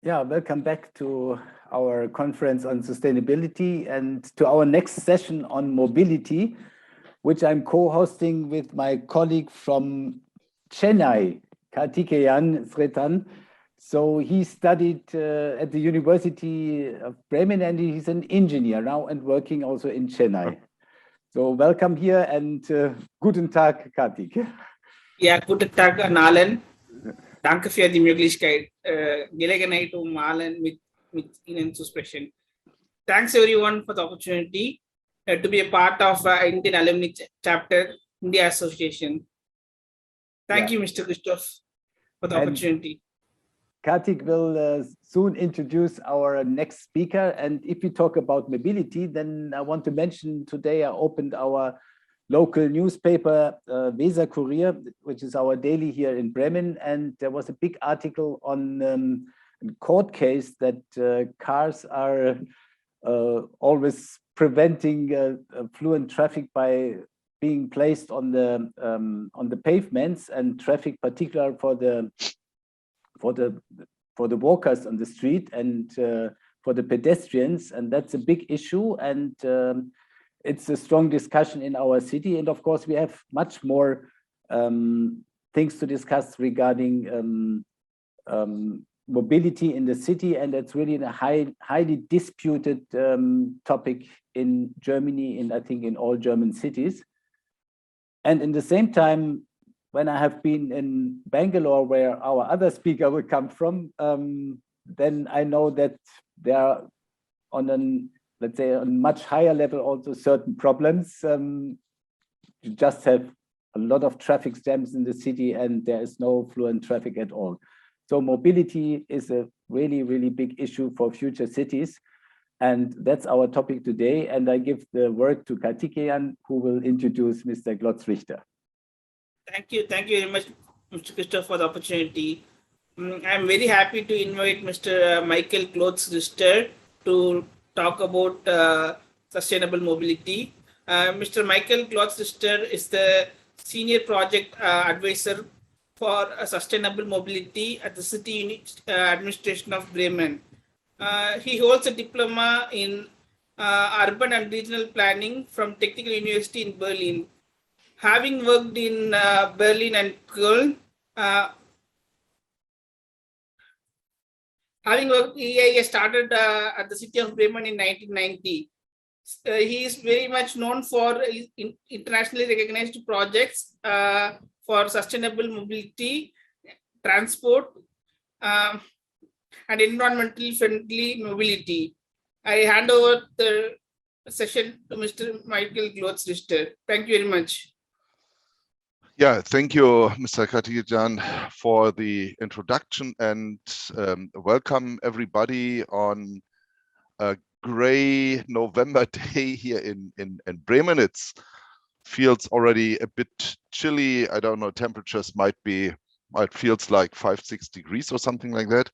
Yeah, welcome back to our conference on sustainability and to our next session on mobility, which I'm co-hosting with my colleague from Chennai, Kartikejan Sreetharan. So he studied at the University of Bremen and he's an engineer now and working also in Chennai. So welcome here and guten Tag, Kartik. Ja, guten Tag an allen. Danke für die Möglichkeit, Gelegenheit, allen mit Ihnen zu sprechen. Thanks everyone for the opportunity to be a part of Indian Alumni Chapter India Association. Thank you, Mr. Christoph, for the opportunity. Kartik will soon introduce our next speaker. And if we talk about mobility, then I want to mention today I opened our local newspaper, Weser Kurier, which is our daily here in Bremen. And there was a big article on a court case that cars are always preventing fluent traffic by being placed on the pavements and traffic, particular for the walkers on the street and for the pedestrians, and that's a big issue. And it's a strong discussion in our city. And of course, we have much more things to discuss regarding mobility in the city. And it's really a highly disputed topic in Germany, and I think in all German cities. And in the same time, when I have been in Bangalore, where our other speaker will come from, then I know that there are on let's say, on much higher level also certain problems. You just have a lot of traffic jams in the city and there is no fluent traffic at all. So mobility is a really, really big issue for future cities. And that's our topic today. And I give the word to Kartikejan, who will introduce Mr. Glotz-Richter. Thank you very much, Mr. Christoph, for the opportunity. I'm very happy to invite Mr. Michael Glotz-Richter to talk about sustainable mobility. Mr. Michael Glotz-Richter is the Senior Project Advisor for Sustainable Mobility at the City Administration of Bremen. He holds a diploma in Urban and Regional Planning from Technical University in Berlin. Having worked in Berlin and Köln, he started at the city of Bremen in 1990. He is very much known for internationally recognized projects for sustainable mobility, transport, and environmentally friendly mobility. I hand over the session to Mr. Michael Glotz-Richter. Thank you very much. Yeah, thank you, Mr. Kartikejan, for the introduction, and welcome everybody on a gray November day here in Bremen. It feels already a bit chilly. I don't know, temperatures might feels like 5-6 degrees or something like that.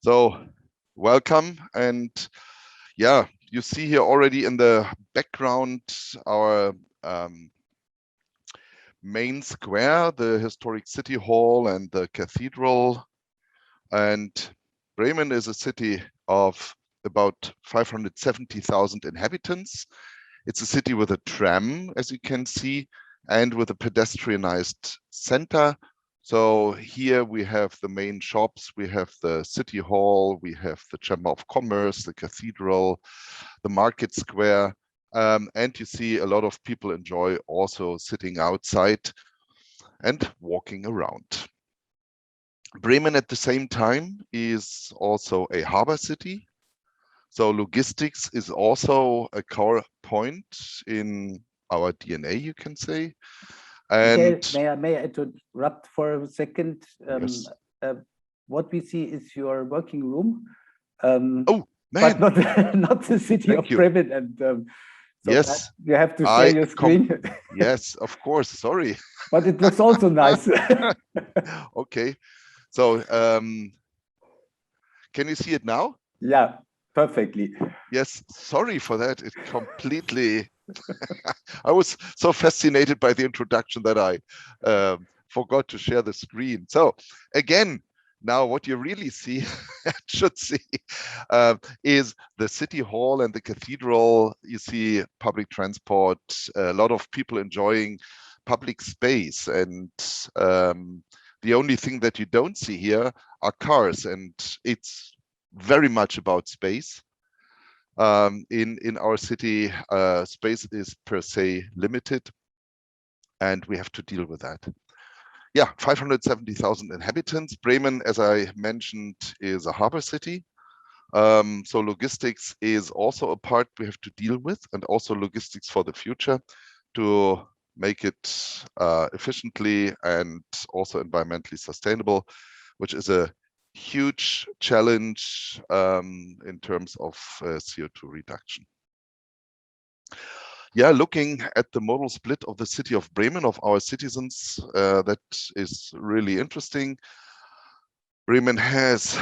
So welcome. And yeah, you see here already in the background our main square, the historic city hall and the cathedral. And Bremen is a city of about 570,000 inhabitants. It's a city with a tram, as you can see, and with a pedestrianized center. So here we have the main shops, we have the city hall, we have the Chamber of Commerce, the cathedral, the market square. And you see a lot of people enjoy also sitting outside and walking around. Bremen at the same time is also a harbor city. So logistics is also a core point in our DNA, you can say. And okay, may I interrupt for a second? Yes. What we see is your working room. Oh, man. But not the city of Bremen. And so yes, you have to share your screen. Yes, of course. Sorry. But it looks also nice. Okay. So can you see it now? Yeah, perfectly. Yes, sorry for that. It completely, I was so fascinated by the introduction that I forgot to share the screen. So again, Now, what you really see, should see, is the city hall and the cathedral. You see public transport, a lot of people enjoying public space, and the only thing that you don't see here are cars, and it's very much about space. In our city, space is per se limited, and we have to deal with that. Yeah, 570,000 inhabitants. Bremen, as I mentioned, is a harbor city. So logistics is also a part we have to deal with, and also logistics for the future to make it efficiently and also environmentally sustainable, which is a huge challenge in terms of CO2 reduction. Yeah, looking at the modal split of the city of Bremen, of our citizens, that is really interesting. Bremen has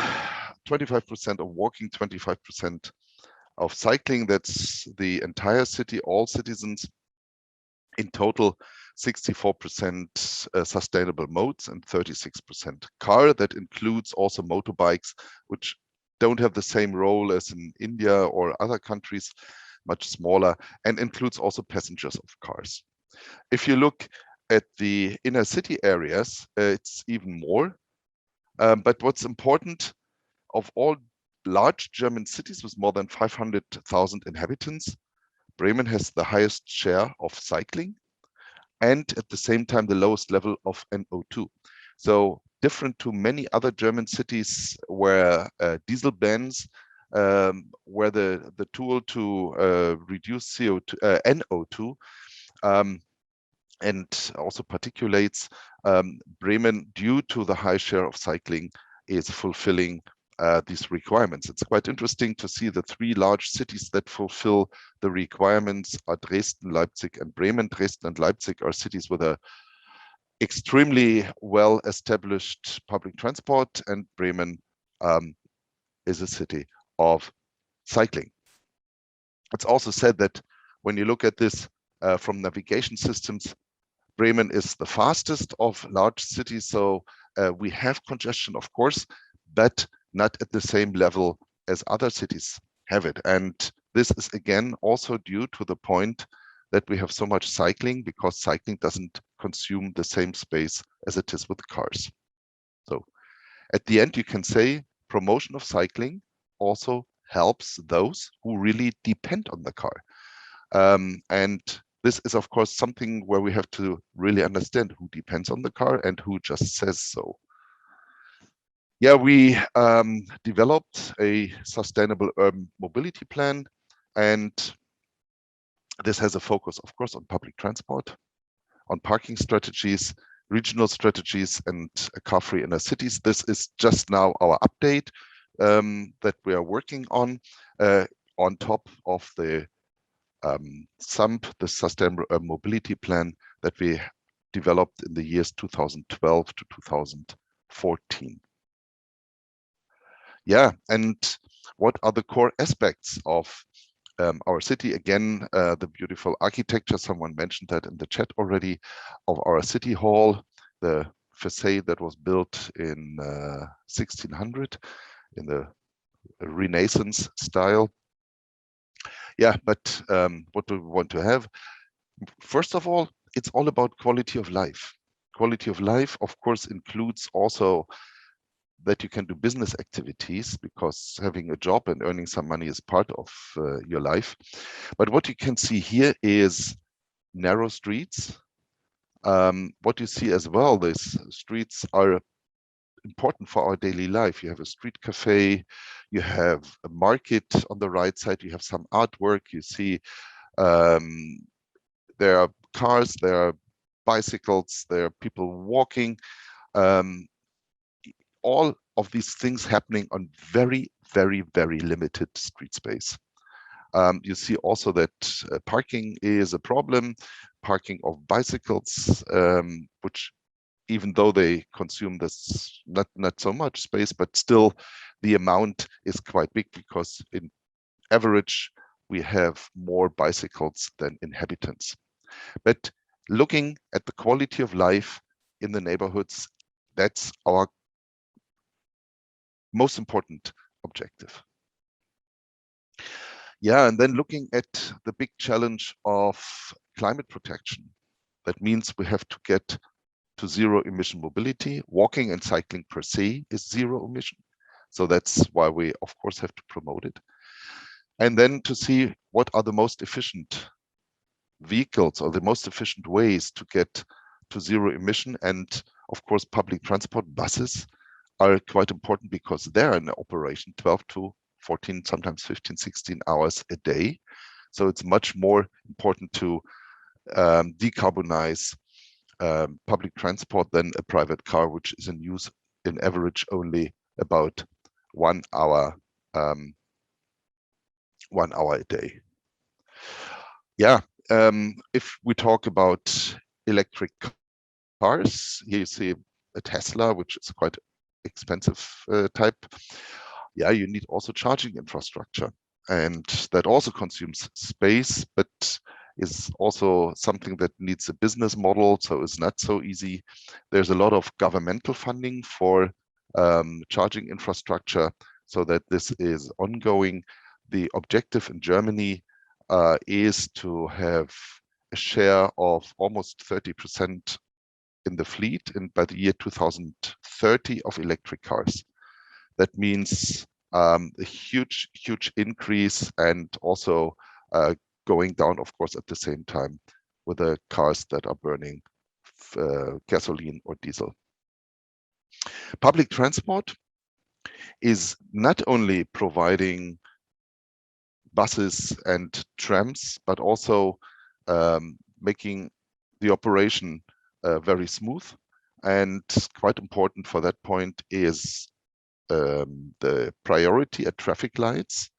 25% of walking, 25% of cycling. That's the entire city, all citizens. In total, 64% sustainable modes and 36% car. That includes also motorbikes, which don't have the same role as in India or other countries, much smaller, and includes also passengers of cars. If you look at the inner city areas, it's even more. But what's important, of all large German cities with more than 500,000 inhabitants, Bremen has the highest share of cycling and at the same time the lowest level of NO2. So different to many other German cities where diesel bans were the tool to reduce CO2, NO2, and also particulates. Bremen, due to the high share of cycling, is fulfilling these requirements. It's quite interesting to see the three large cities that fulfill the requirements are Dresden, Leipzig, and Bremen. Dresden and Leipzig are cities with a extremely well-established public transport, and Bremen is a city of cycling. It's also said that when you look at this from navigation systems, Bremen is the fastest of large cities. So we have congestion, of course, but not at the same level as other cities have it. And this is again also due to the point that we have so much cycling, because cycling doesn't consume the same space as it is with cars. So at the end, you can say promotion of cycling also helps those who really depend on the car. And this is, of course, something where we have to really understand who depends on the car and who just says so. Yeah, we developed a sustainable urban mobility plan, and this has a focus, of course, on public transport, on parking strategies, regional strategies, and car-free inner cities. This is just now our update that we are working on top of the SUMP, the Sustainable Urban Mobility Plan that we developed in the years 2012 to 2014. Yeah, and what are the core aspects of our city? Again, the beautiful architecture, someone mentioned that in the chat already, of our city hall, the facade that was built in 1600 in the Renaissance style. Yeah, but what do we want to have? First of all, it's all about quality of life. Quality of life, of course, includes also that you can do business activities, because having a job and earning some money is part of your life. But what you can see here is narrow streets. What you see as well, these streets are important for our daily life. You have a street cafe, you have a market on the right side, you have some artwork, you see there are cars, there are bicycles, there are people walking. All of these things happening on very, very, very limited street space. You see also that parking is a problem, parking of bicycles, which even though they consume this not so much space, but still the amount is quite big, because in average we have more bicycles than inhabitants. But looking at the quality of life in the neighborhoods, that's our most important objective. Yeah, and then looking at the big challenge of climate protection. That means we have to get to zero emission mobility. Walking and cycling per se is zero emission. So that's why we, of course, have to promote it. And then to see what are the most efficient vehicles or the most efficient ways to get to zero emission. And of course, public transport buses are quite important because they're in operation 12 to 14, sometimes 15, 16 hours a day. So it's much more important to decarbonize public transport than a private car, which is in use in average only about 1 hour, 1 hour a day. Yeah, if we talk about electric cars, here you see a Tesla, which is quite expensive type. Yeah, you need also charging infrastructure, and that also consumes space, but is also something that needs a business model, so it's not so easy. There's a lot of governmental funding for charging infrastructure, so that this is ongoing. The objective in Germany is to have a share of almost 30% in the fleet and by the year 2030 of electric cars. That means a huge increase, and also going down, of course, at the same time with the cars that are burning gasoline or diesel. Public transport is not only providing buses and trams, but also making the operation very smooth. And quite important for that point is the priority at traffic lights,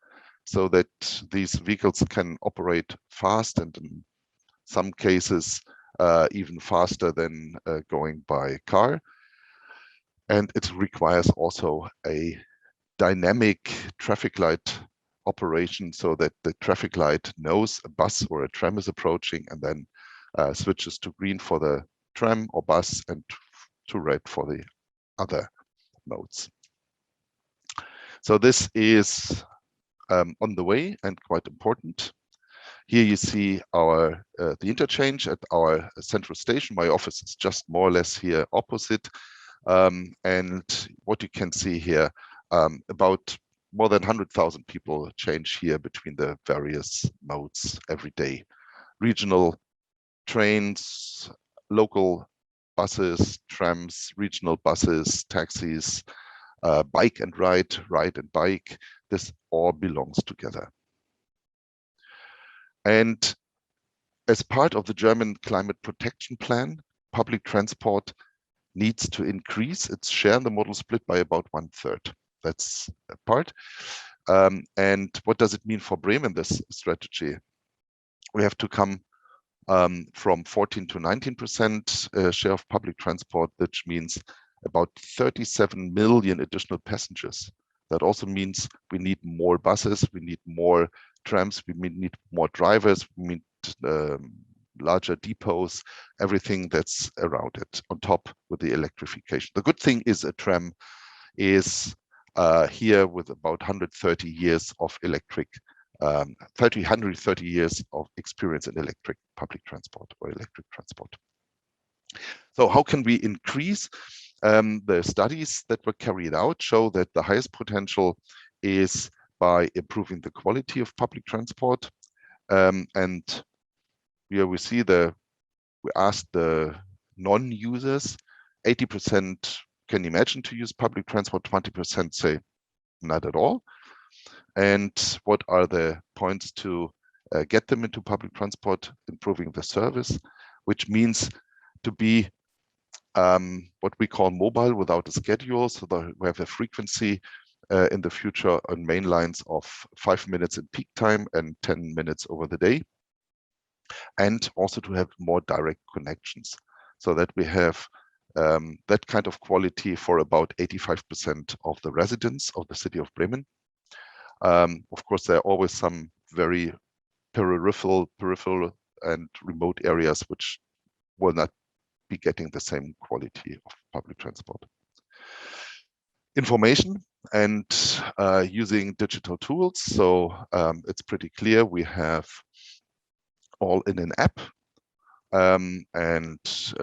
so that these vehicles can operate fast, and in some cases even faster than going by car. And it requires also a dynamic traffic light operation, so that the traffic light knows a bus or a tram is approaching, and then switches to green for the tram or bus and to red for the other modes. So this is on the way and quite important. Here you see our the interchange at our central station. My office is just more or less here opposite. And what you can see here, about more than 100,000 people change here between the various modes every day. Regional trains, local buses, trams, regional buses, taxis, bike and ride and bike. This all belongs together. And as part of the German climate protection plan, public transport needs to increase its share in the model split by about 1/3. That's a part. And what does it mean for Bremen, this strategy? We have to come from 14 to 19% share of public transport, which means about 37 million additional passengers. That also means we need more buses, we need more trams, we need more drivers, we need larger depots, everything that's around it, on top with the electrification. The good thing is a tram is here with about 130 years of electric, 130 years of experience in electric public transport or electric transport. So how can we increase? The studies that were carried out show that the highest potential is by improving the quality of public transport. And here we see we asked the non-users, 80% can imagine to use public transport, 20% say not at all. And what are the points to get them into public transport? Improving the service, which means to be what we call mobile without a schedule, so that we have a frequency in the future on main lines of 5 minutes in peak time and 10 minutes over the day. And also to have more direct connections, so that we have that kind of quality for about 85% of the residents of the city of Bremen. Of course, there are always some very peripheral and remote areas which will not be getting the same quality of public transport. information and using digital tools. So it's pretty clear we have all in an app. And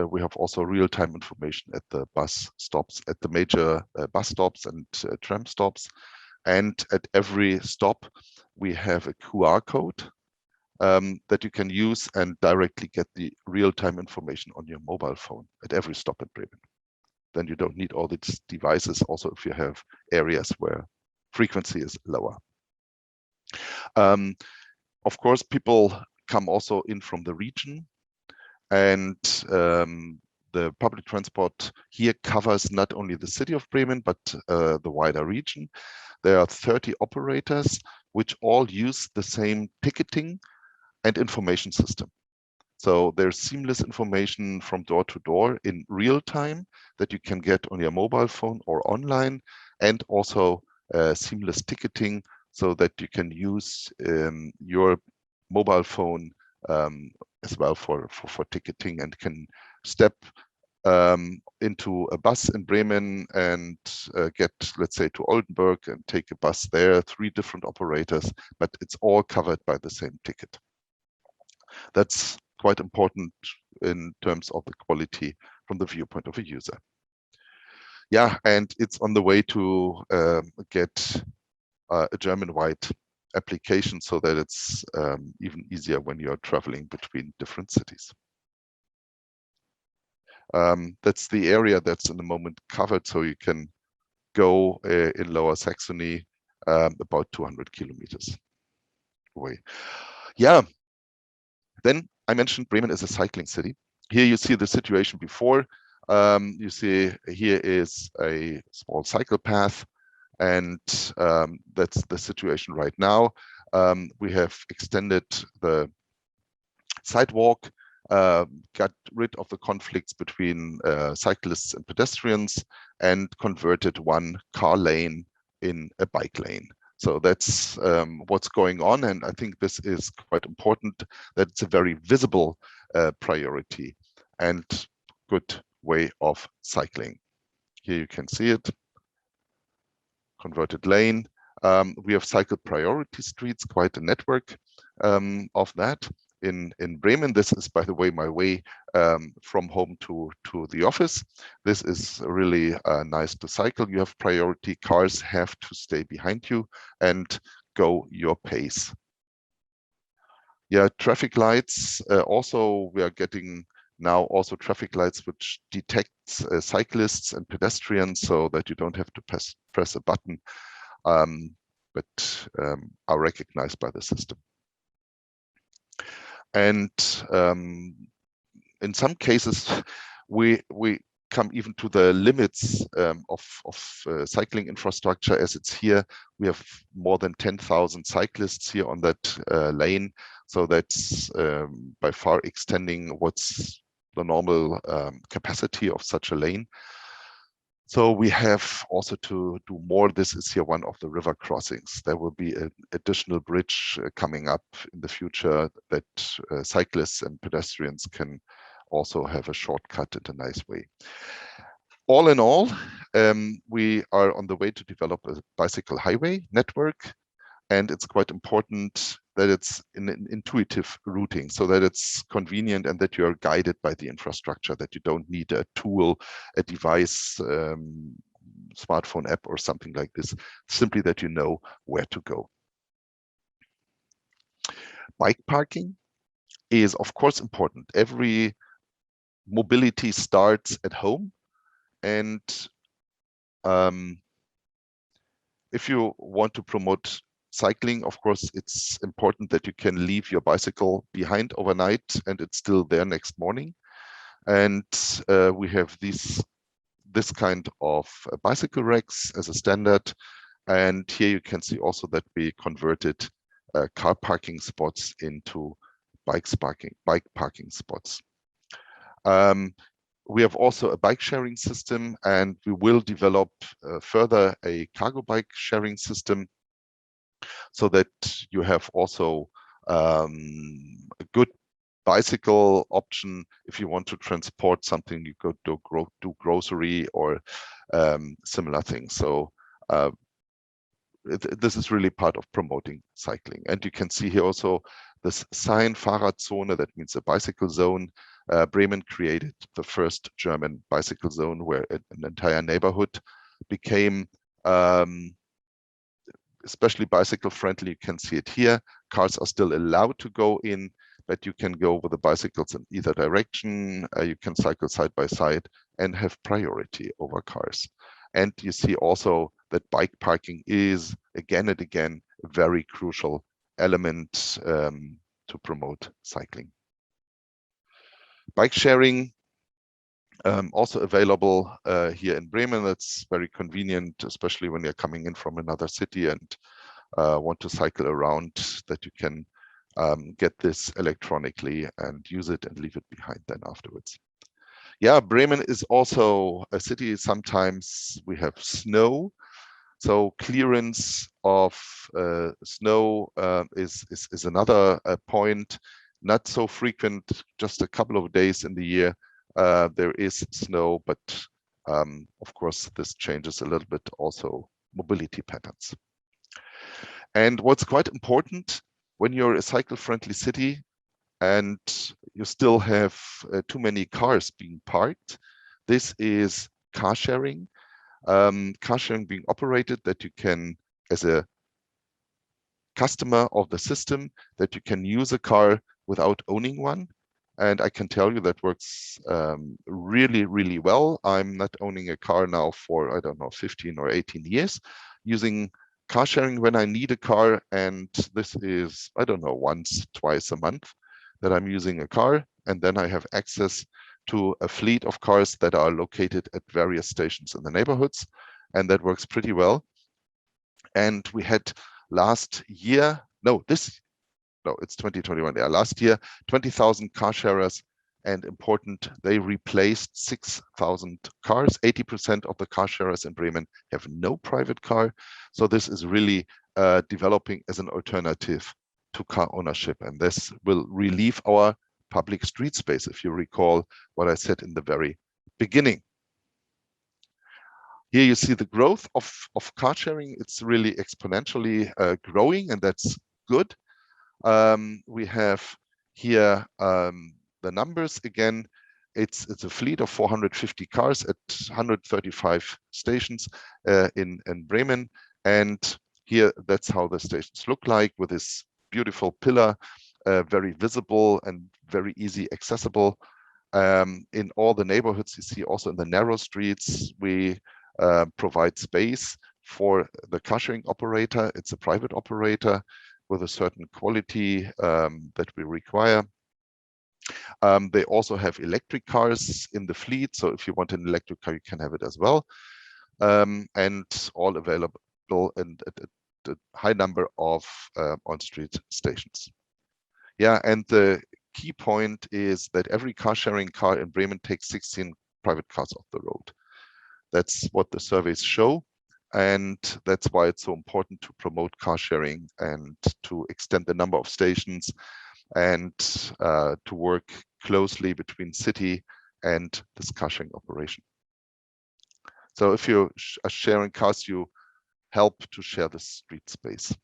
we have also real-time information at the bus stops, at the major bus stops and tram stops. And at every stop, we have a QR code that you can use and directly get the real-time information on your mobile phone at every stop in Bremen. Then you don't need all these devices, also if you have areas where frequency is lower. Of course, people come also in from the region, and the public transport here covers not only the city of Bremen, but the wider region. There are 30 operators which all use the same ticketing and information system. So there's seamless information from door to door in real time that you can get on your mobile phone or online, and also seamless ticketing so that you can use your mobile phone as well for ticketing, and can step into a bus in Bremen and get, let's say, to Oldenburg and take a bus there, 3 different operators, but it's all covered by the same ticket. That's quite important in terms of the quality from the viewpoint of a user. Yeah, and it's on the way to get a German-wide application so that it's even easier when you're traveling between different cities. That's the area that's in the moment covered, so you can go in Lower Saxony about 200 kilometers away. Yeah, then I mentioned Bremen is a cycling city. Here you see the situation before. You see here is a small cycle path, and that's the situation right now. We have extended the sidewalk, got rid of the conflicts between cyclists and pedestrians, and converted one car lane in a bike lane. So that's what's going on, and I think this is quite important, that it's a very visible priority and good way of cycling. Here you can see it, converted lane. We have cycle priority streets, quite a network of that. In Bremen, this is, by the way, my way from home to the office. This is really nice to cycle. You have priority, cars have to stay behind you and go your pace. Yeah, traffic lights, also we are getting now also traffic lights which detects cyclists and pedestrians, so that you don't have to press a button, but are recognized by the system. And in some cases, we come even to the limits of cycling infrastructure as it's here. We have more than 10,000 cyclists here on that lane. So that's by far extending what's the normal capacity of such a lane. So we have also to do more. This is here one of the river crossings. There will be an additional bridge coming up in the future that cyclists and pedestrians can also have a shortcut in a nice way. All in all, we are on the way to develop a bicycle highway network, and it's quite important that it's in an intuitive routing, so that it's convenient and that you are guided by the infrastructure, that you don't need a tool, a device, smartphone app or something like this, simply that you know where to go. Bike parking is, of course, important. Every mobility starts at home, and if you want to promote cycling, of course, it's important that you can leave your bicycle behind overnight and it's still there next morning. And we have this kind of bicycle racks as a standard. And here you can see also that we converted car parking spots into bike parking spots. We have also a bike sharing system, and we will develop further a cargo bike sharing system, so that you have also a good bicycle option if you want to transport something, you go do grocery or similar things. So this is really part of promoting cycling. And you can see here also this sign, Fahrradzone, that means a bicycle zone. Bremen created the first German bicycle zone where an entire neighborhood became especially bicycle friendly. You can see it here. Cars are still allowed to go in, but you can go with the bicycles in either direction. You can cycle side by side and have priority over cars. And you see also that bike parking is again and again a very crucial element to promote cycling. Bike sharing also available here in Bremen. That's very convenient, especially when you're coming in from another city and want to cycle around, that you can get this electronically and use it and leave it behind then afterwards. Yeah, Bremen is also a city. Sometimes we have snow, so clearance of snow is another point. Not so frequent, just a couple of days in the year there is snow, but of course this changes a little bit also mobility patterns. And what's quite important when you're a cycle-friendly city and you still have too many cars being parked, this is car sharing. Car sharing being operated, that you can, as a customer of the system, that you can use a car without owning one. And I can tell you that works really, really well. I'm not owning a car now for, I don't know, 15 or 18 years, using car sharing when I need a car. And this is, I don't know, once, twice a month that I'm using a car. And then I have access to a fleet of cars that are located at various stations in the neighborhoods. And that works pretty well. And we had last year, it's 2021. Yeah, last year, 20,000 car sharers, and important, they replaced 6,000 cars. 80% of the car sharers in Bremen have no private car. So this is really developing as an alternative to car ownership. And this will relieve our public street space, if you recall what I said in the very beginning. Here you see the growth of car sharing. It's really exponentially growing, and that's good. We have here the numbers again. It's a fleet of 450 cars at 135 stations in Bremen. And here, that's how the stations look like, with this beautiful pillar, very visible and very easy accessible. In all the neighborhoods, you see also in the narrow streets, we provide space for the car sharing operator. It's a private operator with a certain quality that we require. They also have electric cars in the fleet. So if you want an electric car, you can have it as well. And all available and at a high number of on-street stations. Yeah, and the key point is that every car sharing car in Bremen takes 16 private cars off the road. That's what the surveys show. And that's why it's so important to promote car sharing and to extend the number of stations and to work closely between city and this car sharing operation. So if you are sharing cars, you help to share the street space.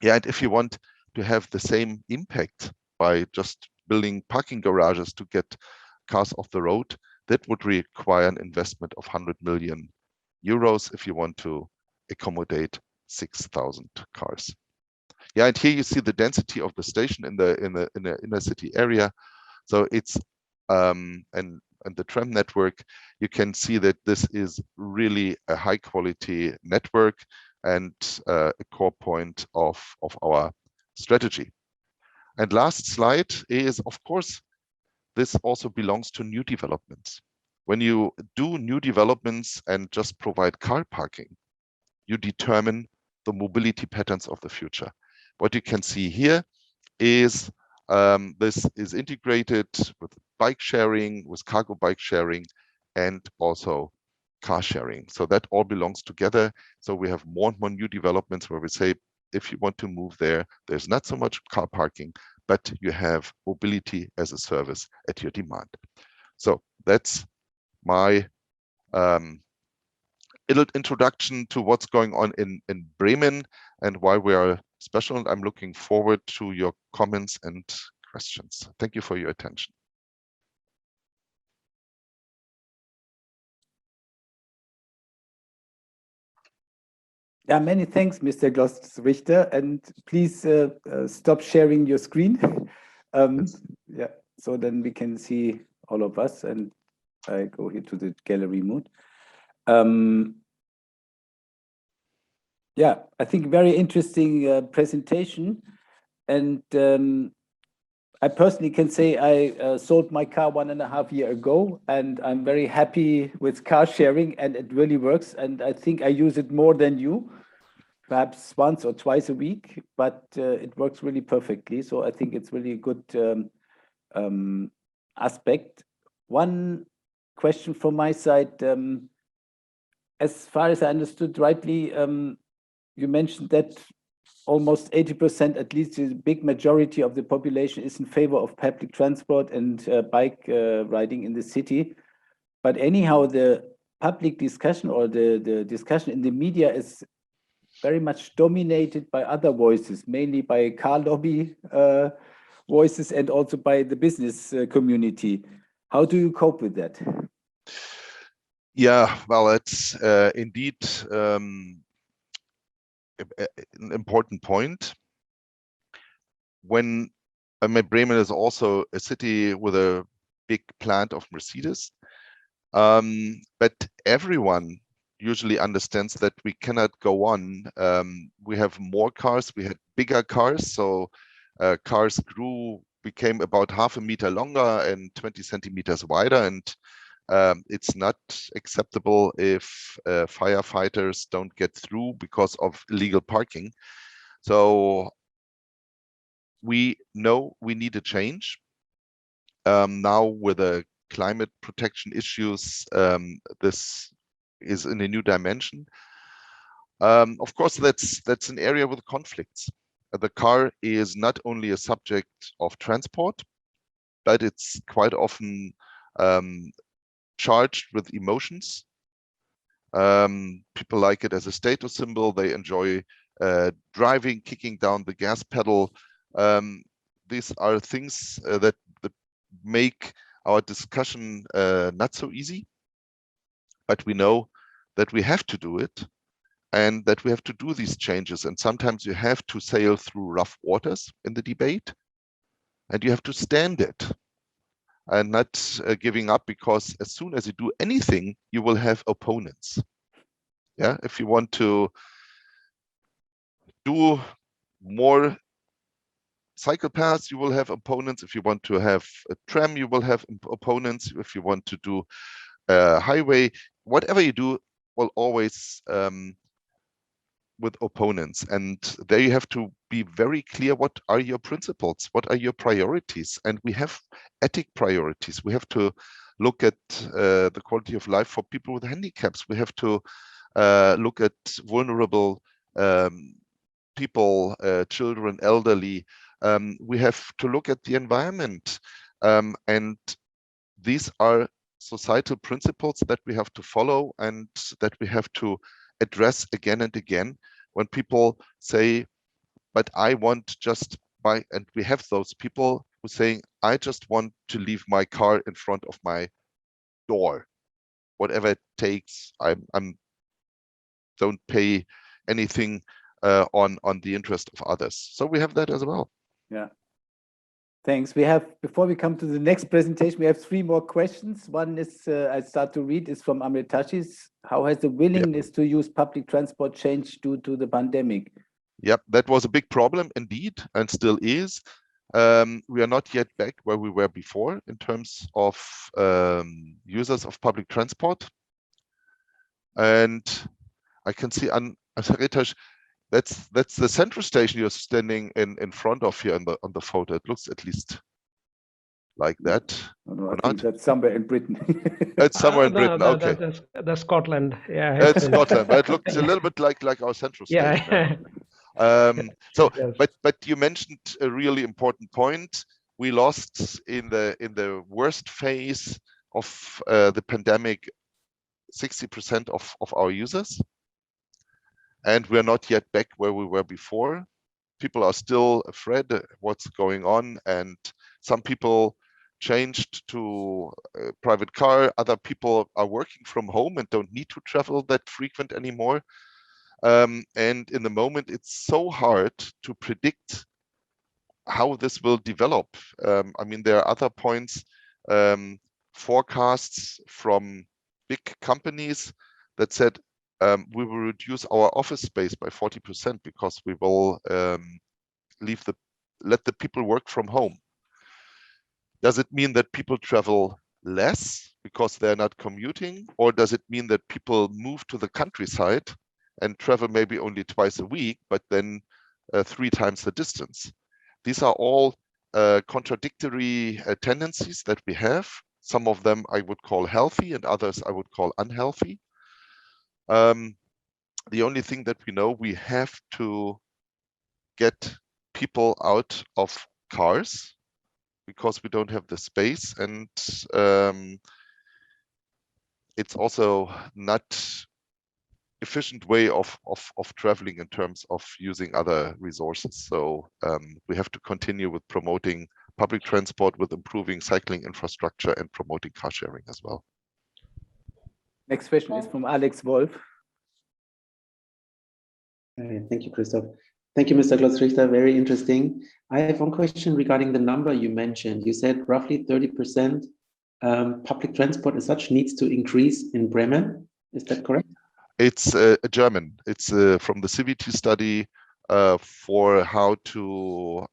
Yeah, and if you want to have the same impact by just building parking garages to get cars off the road, that would require an investment of 100 million euros if you want to accommodate 6,000 cars. Yeah, and here you see the density of the station in the inner city area. So it's and the tram network, you can see that this is really a high quality network and a core point of our strategy. And last slide is, of course, this also belongs to new developments. When you do new developments and just provide car parking, you determine the mobility patterns of the future. What you can see here is this is integrated with bike sharing, with cargo bike sharing, and also car sharing. So that all belongs together. So we have more and more new developments where we say, if you want to move there, there's not so much car parking, but you have mobility as a service at your demand. So that's my little introduction to what's going on in Bremen and why we are special. And I'm looking forward to your comments and questions. Thank you for your attention. Yeah, many thanks, Mr. Glotz-Richter, and please stop sharing your screen. Yes. Yeah, so then we can see all of us, and I go here to the gallery mode. Yeah, I think very interesting presentation, and I personally can say I sold my car 1.5 years ago, and I'm very happy with car sharing, and it really works. And I think I use it more than you, perhaps once or twice a week, but it works really perfectly. So I think it's really a good aspect. One question from my side, as far as I understood rightly, you mentioned that almost 80%, at least a big majority of the population, is in favor of public transport and bike riding in the city. But anyhow, the public discussion or the discussion in the media is very much dominated by other voices, mainly by car lobby voices and also by the business community. How do you cope with that? Yeah, well, it's indeed an important point. When Bremen is also a city with a big plant of Mercedes, but everyone usually understands that we cannot go on. We have more cars, we had bigger cars, so cars became about 0.5 meter longer and 20 centimeters wider, and it's not acceptable if firefighters don't get through because of illegal parking. So we know we need a change. Now with the climate protection issues, this is in a new dimension. Of course, that's an area with conflicts. The car is not only a subject of transport, but it's quite often charged with emotions. People like it as a status symbol. They enjoy driving, kicking down the gas pedal. These are things that make our discussion not so easy, but we know that we have to do it and that we have to do these changes. And sometimes you have to sail through rough waters in the debate, and you have to stand it and not giving up, because as soon as you do anything, you will have opponents. Yeah, if you want to do more cycle paths, you will have opponents. If you want to have a tram, you will have opponents. If you want to do a highway, whatever you do will always with opponents. And there you have to be very clear, what are your principles? What are your priorities? And we have ethic priorities. We have to look at the quality of life for people with handicaps. We have to look at vulnerable people, children, elderly. We have to look at the environment. And these are societal principles that we have to follow and that we have to address again and again. When people say, but I want just buy, and we have those people who saying, I just want to leave my car in front of my door, whatever it takes. I'm don't pay anything on the interest of others. So we have that as well. Yeah. Thanks. We have, before we come to the next presentation, we have 3 more questions. One is, I start to read, is from Amritashis. How has the willingness to use public transport changed due to the pandemic? Yep, that was a big problem indeed, and still is. We are not yet back where we were before in terms of users of public transport. And I can see on Sreetharan, that's the central station you're standing in front of here on the photo. It looks at least like that. No, I think that's somewhere in Britain. It's somewhere in Britain. Okay, that's Scotland. Yeah, it's Scotland, but it looks a little bit like our central station. Yeah. But you mentioned a really important point. We lost in the worst phase of the pandemic 60% of our users, and we're not yet back where we were before. People are still afraid of what's going on, and some people changed to a private car. Other people are working from home and don't need to travel that frequent anymore. And in the moment, it's so hard to predict how this will develop. I mean, there are other points, forecasts from big companies that said we will reduce our office space by 40% because we will let the people work from home. Does it mean that people travel less because they're not commuting, or does it mean that people move to the countryside and travel maybe only twice a week, but then 3 times the distance? These are all contradictory tendencies that we have. Some of them I would call healthy and others I would call unhealthy. The only thing that we know, we have to get people out of cars because we don't have the space, and it's also not efficient way of traveling in terms of using other resources. So we have to continue with promoting public transport, with improving cycling infrastructure and promoting car sharing as well. Next question is from Alex Wolf. Thank you, Christoph. Thank you, Mr. Glotz-Richter. Very interesting. I have one question regarding the number you mentioned. You said roughly 30% public transport as such needs to increase in Bremen. Is that correct? It's German. It's from the CVT study for how to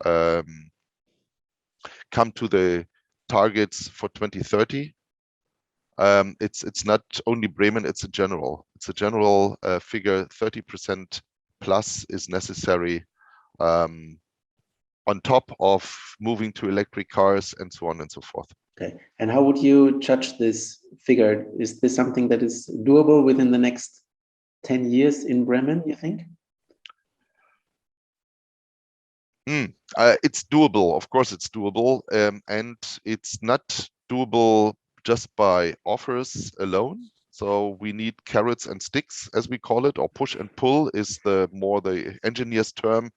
come to the targets for 2030. It's not only Bremen, it's a general figure. 30% plus is necessary on top of moving to electric cars and so on and so forth. Okay. And how would you judge this figure? Is this something that is doable within the next 10 years in Bremen, you think? It's doable. Of course, it's doable. And it's not doable just by offers alone. So we need carrots and sticks, as we call it, or push and pull is the engineer's term.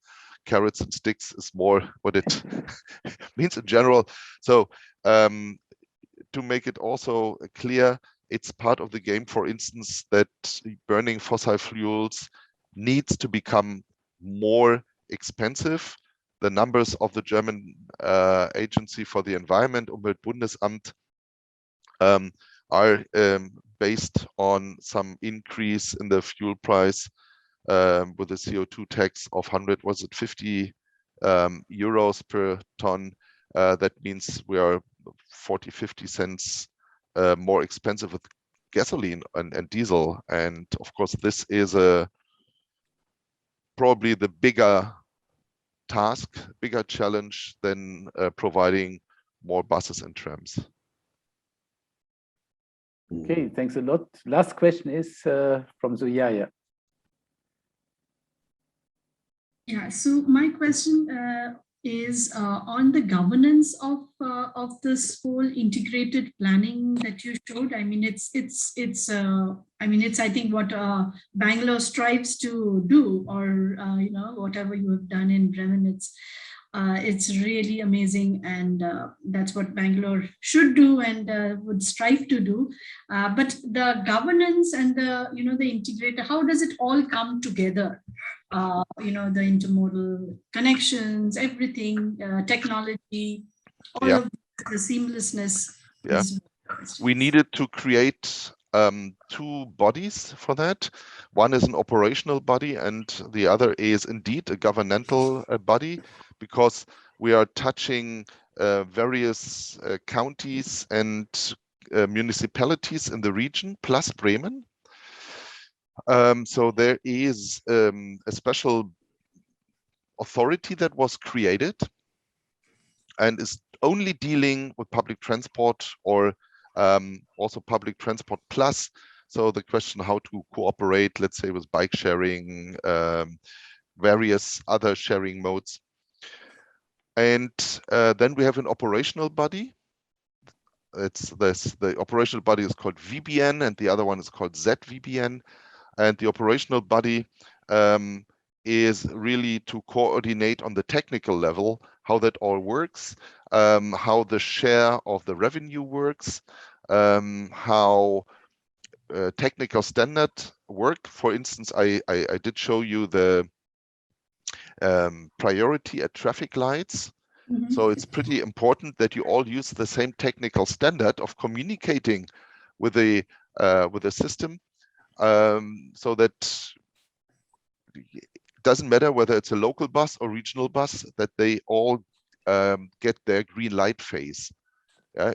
Carrots and sticks is more what it means in general. So to make it also clear, it's part of the game, for instance, that burning fossil fuels needs to become more expensive. The numbers of the German Agency for the Environment, Umweltbundesamt, are based on some increase in the fuel price with a CO2 tax of 50 euros per ton. That means we are 40-50 cents more expensive with gasoline and diesel. And of course, this is probably the bigger task, bigger challenge than providing more buses and trams. Okay, thanks a lot. Last question is from Sujaya. Yeah, so my question is on the governance of this whole integrated planning that you showed. I mean, it's I think what Bangalore strives to do, or you know, whatever you have done in Bremen, it's really amazing, and that's what Bangalore should do and would strive to do. But the governance and the integrator, how does it all come together? The intermodal connections, everything, technology, all of the seamlessness. Yeah, we needed to create 2 bodies for that. One is an operational body, and the other is indeed a governmental body, because we are touching various counties and municipalities in the region, plus Bremen. So there is a special authority that was created and is only dealing with public transport, or also public transport plus. So the question how to cooperate, let's say, with bike sharing, various other sharing modes. And then we have an operational body. The operational body is called VBN, and the other one is called ZVBN. And the operational body is really to coordinate on the technical level how that all works, how the share of the revenue works, how technical standard work. For instance, I did show you the priority at traffic lights. Mm-hmm. So it's pretty important that you all use the same technical standard of communicating with the system, so that it doesn't matter whether it's a local bus or regional bus, that they all get their green light phase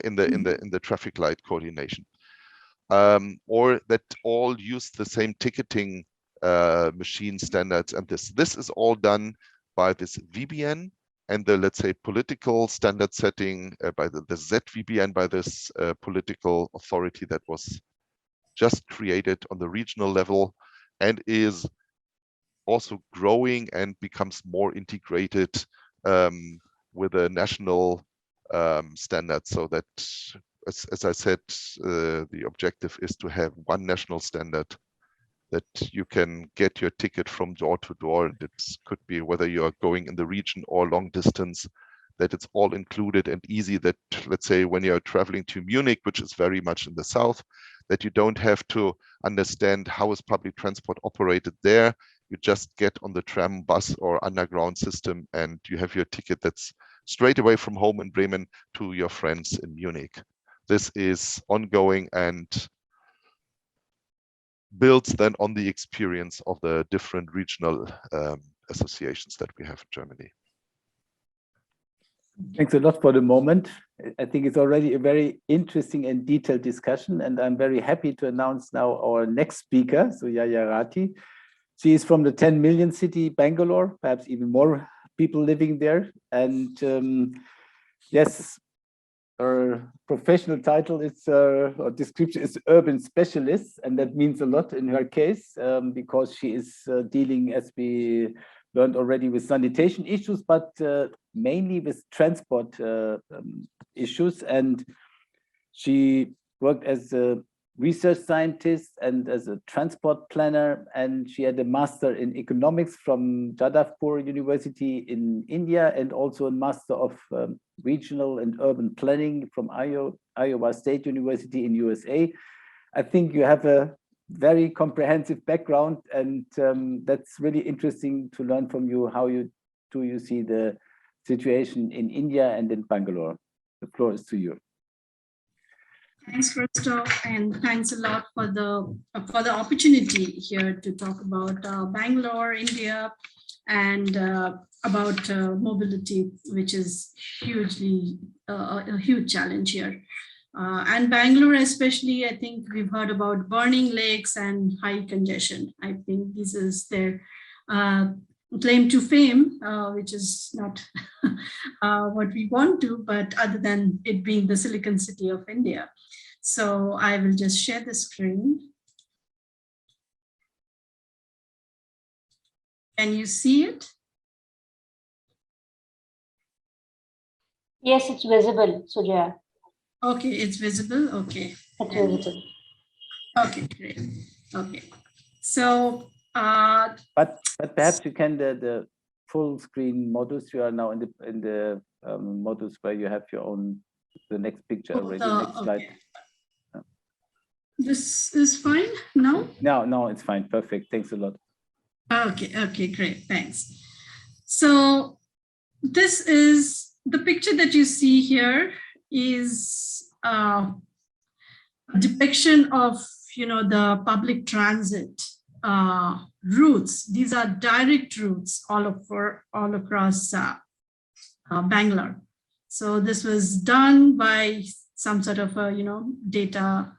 in the traffic light coordination, or that all use the same ticketing machine standards. And this is all done by this VBN, and the, let's say, political standard setting by the ZVBN, by this political authority that was just created on the regional level, and is also growing and becomes more integrated with a national standard, so that, as I said, the objective is to have one national standard that you can get your ticket from door to door. It could be whether you are going in the region or long distance, that it's all included and easy, that, let's say, when you're traveling to Munich, which is very much in the south, that you don't have to understand how is public transport operated there. You just get on the tram, bus, or underground system, and you have your ticket that's straight away from home in Bremen to your friends in Munich. This is ongoing and builds then on the experience of the different regional associations that we have in Germany. Thanks a lot for the moment. I think it's already a very interesting and detailed discussion, and I'm very happy to announce now our next speaker, Sujaya Rathi. She is from the 10 million city, Bangalore, perhaps even more people living there. And yes, her professional title is, or description is urban specialist, and that means a lot in her case, because she is dealing, as we learned already, with sanitation issues, but mainly with transport issues. And she worked as a research scientist and as a transport planner, and she had a master in economics from Jadavpur University in India, and also a master of regional and urban planning from Iowa State University in USA. I think you have a very comprehensive background, and that's really interesting to learn from you. How you see the situation in India and in Bangalore? The floor is to you. Thanks, Christoph, and thanks a lot for the opportunity here to talk about Bangalore, India, and about mobility, which is a huge challenge here. And Bangalore especially, I think we've heard about burning lakes and high congestion. I think this is their claim to fame, which is not what we want to, but other than it being the Silicon City of India. So I will just share the screen. Can you see it? Yes, it's visible, Sujaya. Okay, it's visible. Okay. It's visible. Okay, great. Okay. So but perhaps you can the full screen modus. You are now in the modus where you have your own, the next picture already. Next slide. Okay. This is fine now? No, it's fine. Perfect. Thanks a lot. Okay, great. Thanks. So this is the picture that you see here is a depiction of, the public transit routes. These are direct routes all across Bangalore. So this was done by some sort of a, data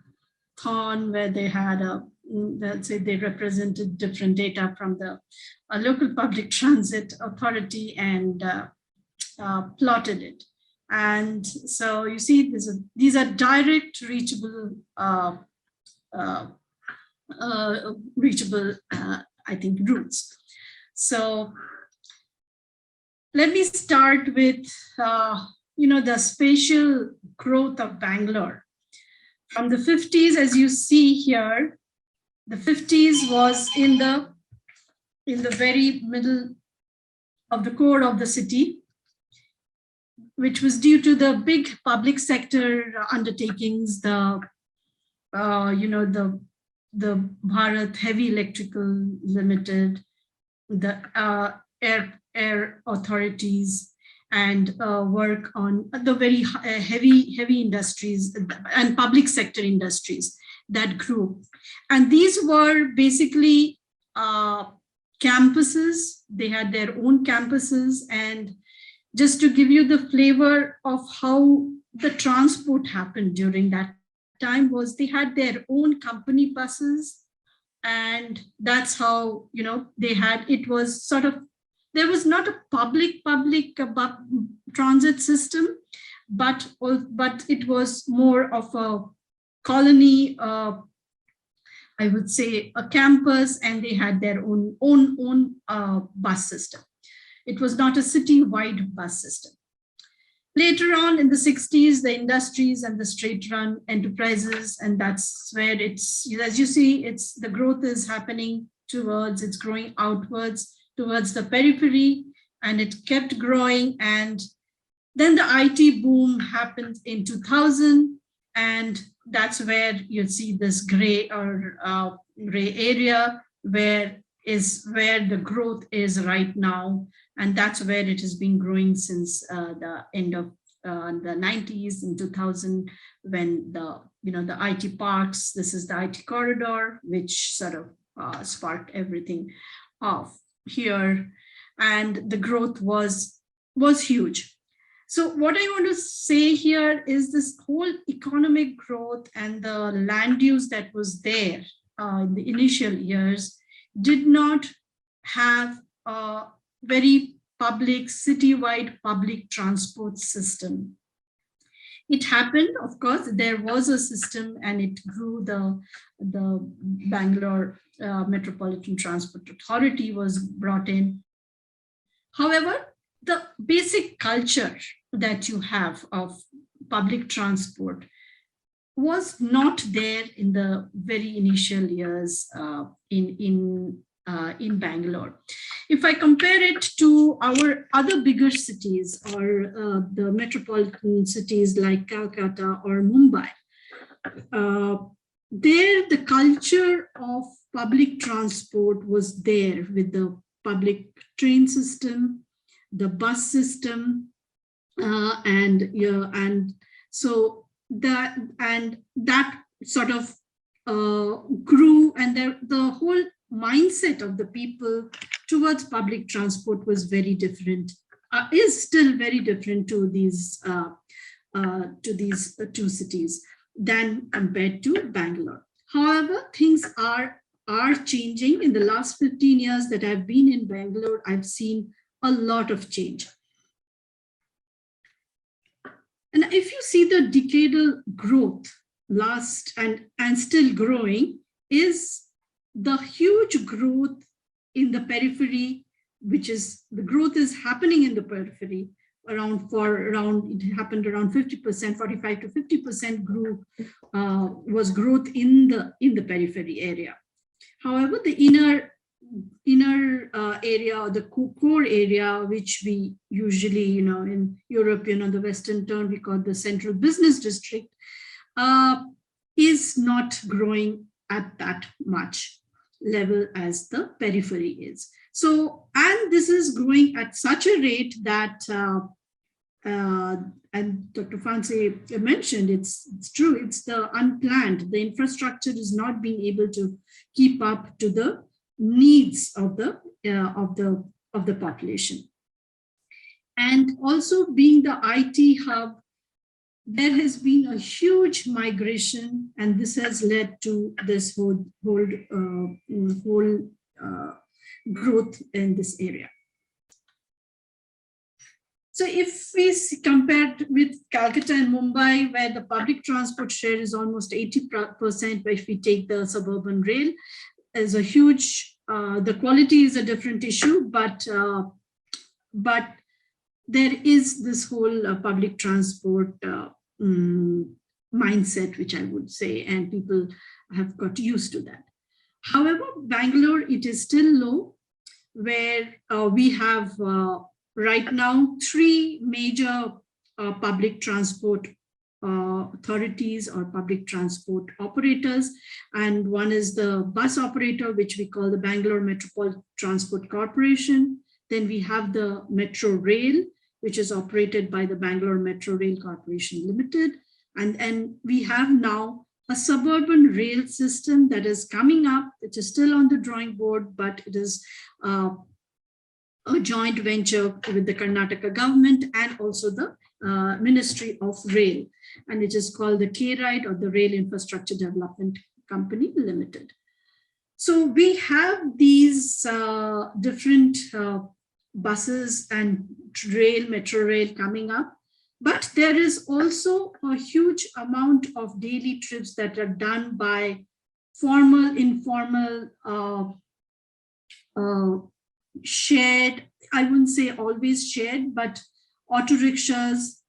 where they had let's say they represented different data from the local public transit authority and plotted it. And so you see these are direct reachable, I think, routes. So let me start with, the spatial growth of Bangalore. From the 50s, as you see here, the 50s was in the very middle of the core of the city, which was due to the big public sector undertakings, the Bharat Heavy Electrical Limited, the air authorities, and work on the very heavy industries and public sector industries that grew. And these were basically campuses. They had their own campuses. And just to give you the flavor of how the transport happened during that time was they had their own company buses. And that's how, they had, it was sort of, there was not a public transit system, but it was more of a colony, I would say a campus, and they had their own bus system. It was not a city-wide bus system. Later on in the 60s, the industries and the straight-run enterprises, and that's where it's, as you see, the growth is happening towards, it's growing outwards towards the periphery, and it kept growing. And then the IT boom happened in 2000, and that's where you see this gray area where the growth is right now. And that's where it has been growing since the end of the 90s and 2000, when the IT parks, this is the IT corridor, which sort of sparked everything off here. And the growth was huge. So what I want to say here is this whole economic growth and the land use that was there in the initial years did not have a very citywide public transport system. It happened, of course, there was a system, and it grew. The Bangalore Metropolitan Transport Authority was brought in. However, the basic culture that you have of public transport was not there in the very initial years in Bangalore. If I compare it to our other bigger cities or the metropolitan cities like Calcutta or Mumbai, there the culture of public transport was there with the public train system, the bus system, and so that sort of grew, and the whole mindset of the people towards public transport was very different, is still very different to these two cities than compared to Bangalore. However, things are changing. In the last 15 years that I've been in Bangalore, I've seen a lot of change. And if you see the decadal growth last and still growing, is the huge growth in the periphery, which is the growth is happening in the periphery it happened around 50%, 45 to 50% was growth in the periphery area. However, the inner area, or the core area, which we usually, in Europe, the Western term, we call the central business district, is not growing at that much level as the periphery is. So, and this is growing at such a rate that, and Dr. Fancy mentioned, it's true, it's the unplanned. The infrastructure is not being able to keep up to the needs of the population. And also being the IT hub, there has been a huge migration, and this has led to this whole growth in this area. So if we compare with Calcutta and Mumbai, where the public transport share is almost 80%, but if we take the suburban rail, there's a huge the quality is a different issue, but there is this whole public transport mindset, which I would say, and people have got used to that. However, Bangalore, it is still low, where we have right now 3 major public transport authorities or public transport operators, and one is the bus operator, which we call the Bangalore Metropolitan Transport Corporation. Then we have the Metro Rail, which is operated by the Bangalore Metro Rail Corporation Limited. And we have now a suburban rail system that is coming up, which is still on the drawing board, but it is a joint venture with the Karnataka government and also the Ministry of Rail. And it is called the K-Ride, or the Rail Infrastructure Development Company Limited. So we have these different buses and metro rail coming up. But there is also a huge amount of daily trips that are done by formal, informal, shared, I wouldn't say always shared, but auto rickshaws,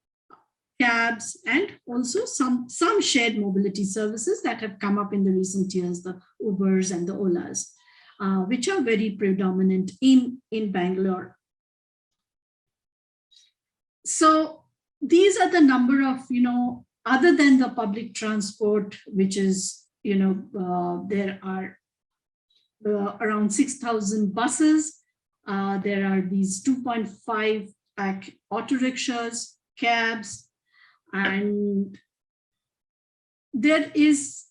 cabs, and also some shared mobility services that have come up in the recent years, the Ubers and the Olas, which are very predominant in Bangalore. So these are the number of, other than the public transport, which is, there are around 6,000 buses. There are these 2.5 lakh auto rickshaws, cabs, and there is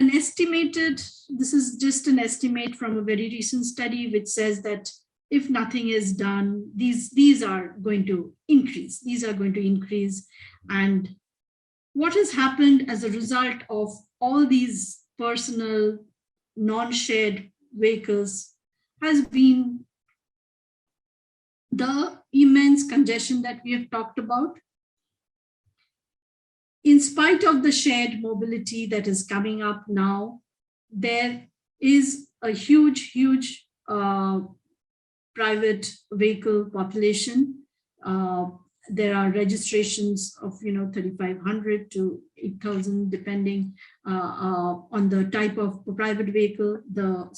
an estimated, this is just an estimate from a very recent study, which says that if nothing is done, these are going to increase. These are going to increase. And what has happened as a result of all these personal, non-shared vehicles has been the immense congestion that we have talked about. In spite of the shared mobility that is coming up now, there is a huge private vehicle population. There are registrations of 3,500 to 8,000, depending on the type of private vehicle. The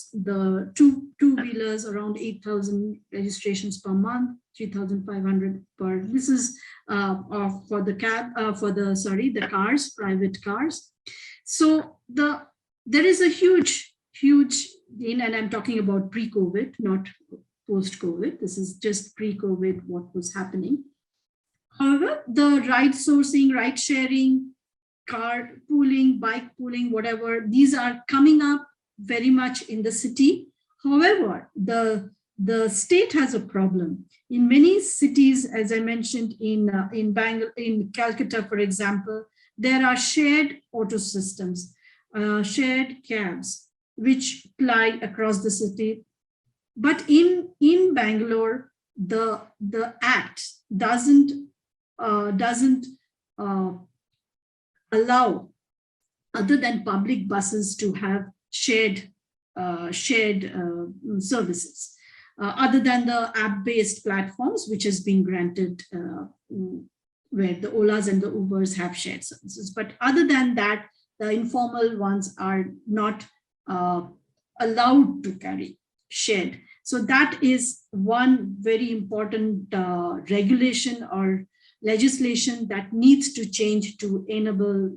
two-wheelers, around 8,000 registrations per month, 3,500 per. This is for the the cars, private cars. So there is a huge, and I'm talking about pre-COVID, not post-COVID. This is just pre-COVID what was happening. However, the ride sourcing, ride sharing, car pooling, bike pooling, whatever, these are coming up very much in the city. However, the state has a problem. In many cities, as I mentioned, in Calcutta, for example, there are shared auto systems, shared cabs, which ply across the city. But in Bangalore, the act doesn't allow other than public buses to have shared services, other than the app-based platforms, which has been granted where the Olas and the Ubers have shared services. But other than that, the informal ones are not allowed to carry shared. So that is one very important regulation or legislation that needs to change to enable,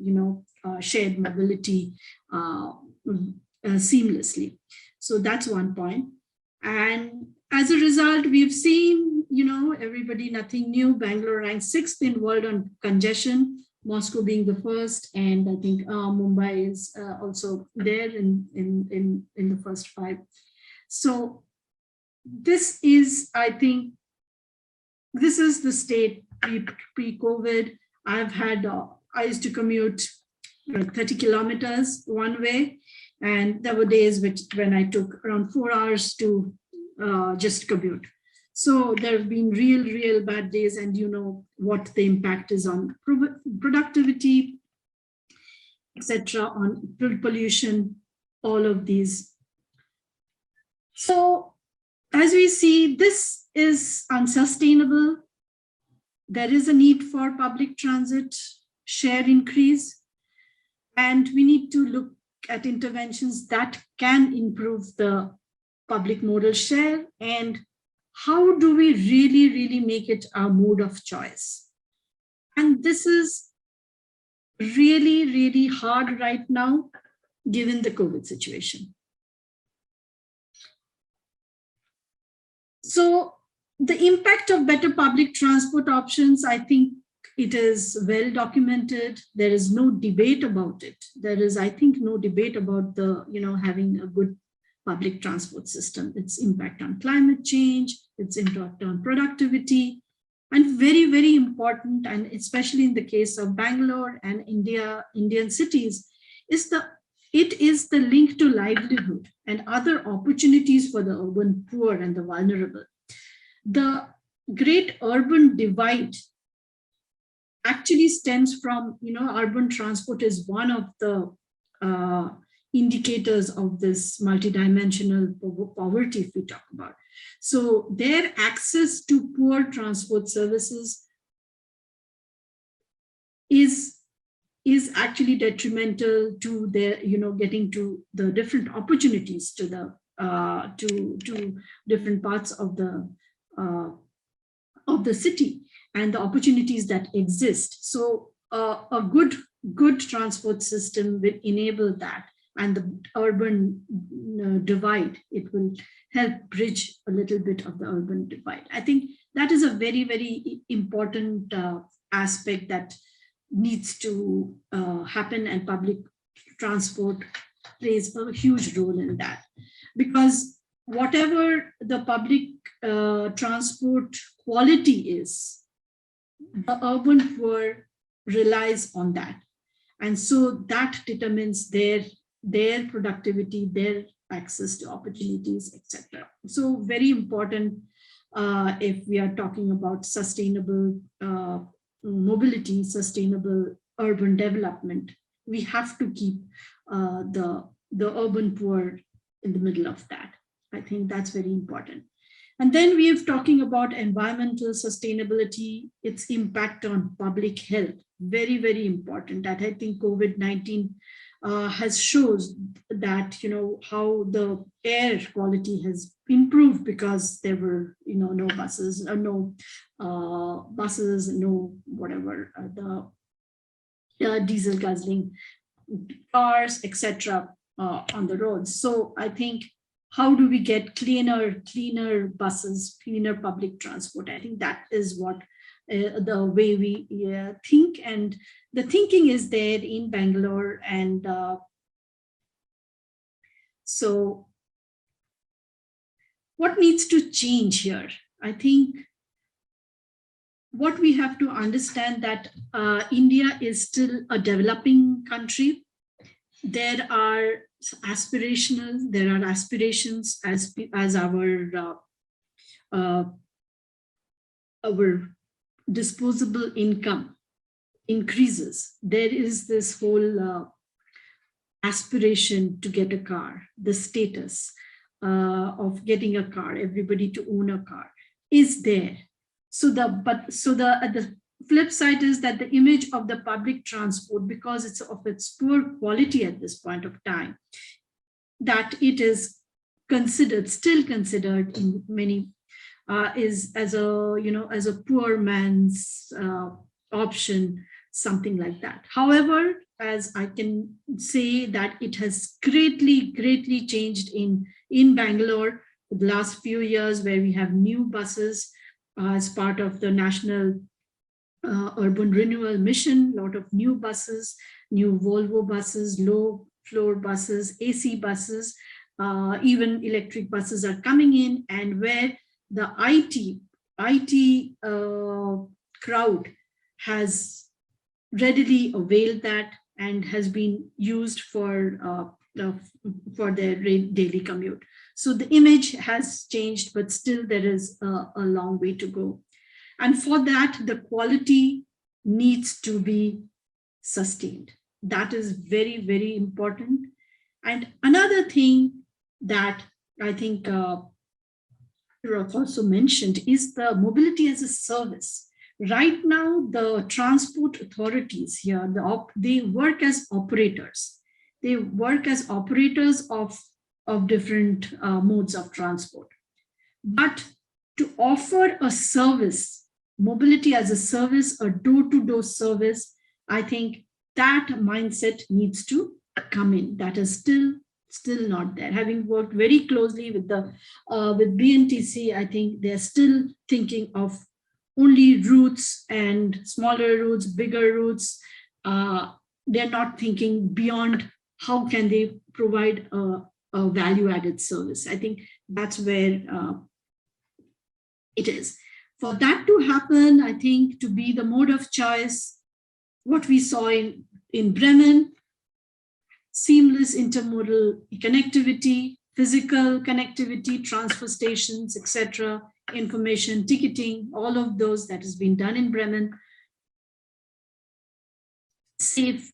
shared mobility seamlessly. So that's one point. And as a result, we've seen, everybody, nothing new. Bangalore ranks 6th in world on congestion, Moscow being the first, and I think Mumbai is also there in the first 5. So this is, I think, this is the state pre-COVID. I used to commute 30 kilometers one way, and there were days when I took around 4 hours to just commute. So there have been real bad days, and what the impact is on productivity, etc., on pollution, all of these. So as we see, this is unsustainable. There is a need for public transit share increase, and we need to look at interventions that can improve the public modal share, and how do we really make it our mode of choice. And this is really hard right now, given the COVID situation. So the impact of better public transport options, I think it is well documented. There is no debate about it. There is, I think, no debate about the, having a good public transport system, its impact on climate change, its impact on productivity, and very important, and especially in the case of Bangalore and Indian cities, it is the link to livelihood and other opportunities for the urban poor and the vulnerable. The great urban divide actually stems from, urban transport is one of the indicators of this multidimensional poverty, if we talk about. So their access to poor transport services is actually detrimental to their, getting to the different opportunities to the to different parts of the city and the opportunities that exist. So a good transport system will enable that, and the urban divide, it will help bridge a little bit of the urban divide. I think that is a very important aspect that needs to happen, and public transport plays a huge role in that, because whatever the public transport quality is, the urban poor relies on that, and so that determines their productivity, their access to opportunities, etc. So very important if we are talking about sustainable mobility, sustainable urban development, we have to keep the urban poor in the middle of that. I think that's very important. And then we are talking about environmental sustainability, its impact on public health, very important. That I think COVID-19 has shows that, how the air quality has improved because there were, no buses, no whatever, the diesel guzzling cars, etc. On the roads. So I think, how do we get cleaner buses, cleaner public transport? I think that is what the way we think, and the thinking is there in Bangalore. And so what needs to change here? I think what we have to understand that India is still a developing country. There are aspirations as our disposable income increases. There is this whole aspiration to get a car, the status of getting a car, everybody to own a car is there. So the flip side is that the image of the public transport, because it's of its poor quality at this point of time, that it is still considered in many is as a poor man's option, something like that. However, as I can say that it has greatly changed in Bangalore for the last few years, where we have new buses as part of the national urban renewal mission, a lot of new buses, new Volvo buses, low floor buses, AC buses, even electric buses are coming in, and where the IT crowd has readily availed that and has been used for their daily commute. So the image has changed, but still there is a long way to go. And for that, the quality needs to be sustained. That is very important. And another thing that I think Rolf also mentioned, is the mobility as a service. Right now, the transport authorities here, they work as operators. They work as operators of different modes of transport. But to offer a service, mobility as a service, a door-to-door service, I think that mindset needs to come in. That is still not there. Having worked very closely with BNTC, I think they're still thinking of only routes and smaller routes, bigger routes. They're not thinking beyond how can they provide a value-added service. I think that's where it is. For that to happen, I think to be the mode of choice, what we saw in Bremen, seamless intermodal connectivity, physical connectivity, transfer stations, etc., information, ticketing, all of those that has been done in Bremen. Safe,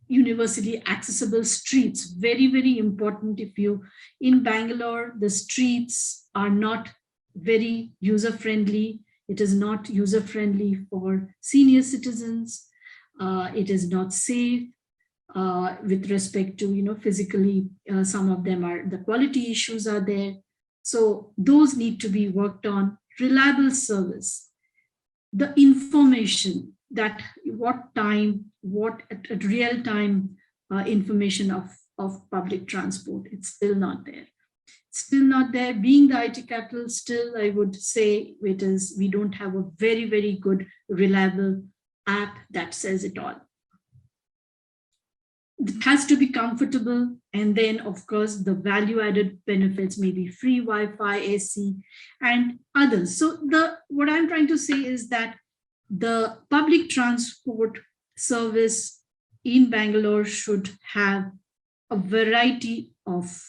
universally accessible streets, very, very important. If you, in Bangalore, the streets are not very user-friendly. It is not user-friendly for senior citizens. It is not safe. With respect to, physically, some of them are, the quality issues are there. So those need to be worked on. Reliable service, the information that what time, what at real time information of public transport, it's still not there. Still not there. Being the IT capital, still I would say it is, we don't have a very, very good reliable app that says it all. It has to be comfortable, and then of course the value-added benefits may be free Wi-Fi, AC, and others. So what I'm trying to say is that the public transport service in Bangalore should have a variety of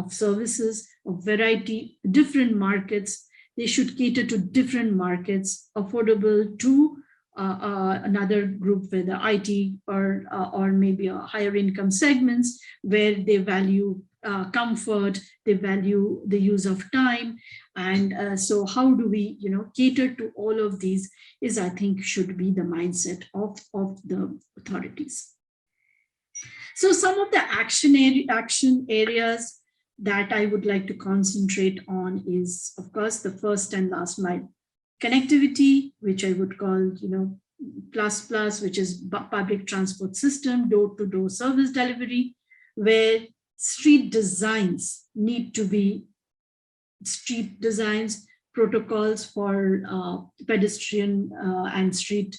services, a variety, different markets. They should cater to different markets, affordable to another group with the IT or maybe a higher income segments where they value comfort, they value the use of time. And so how do we, cater to all of these is, I think, should be the mindset of the authorities. So some of the action areas that I would like to concentrate on is, of course, the first and last mile connectivity, which I would call, plus, which is public transport system, door-to-door service delivery, where street designs need to be street designs, protocols for pedestrian and street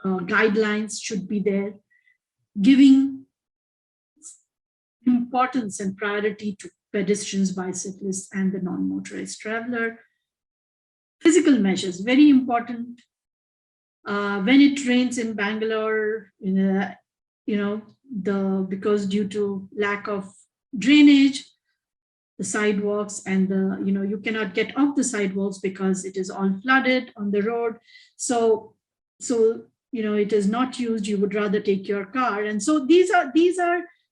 guidelines should be there, giving importance and priority to pedestrians, bicyclists, and the non-motorized traveler. Physical measures, very important. When it rains in Bangalore, because due to lack of drainage, the sidewalks and you cannot get off the sidewalks because it is all flooded on the road. So it is not used. You would rather take your car, and so these are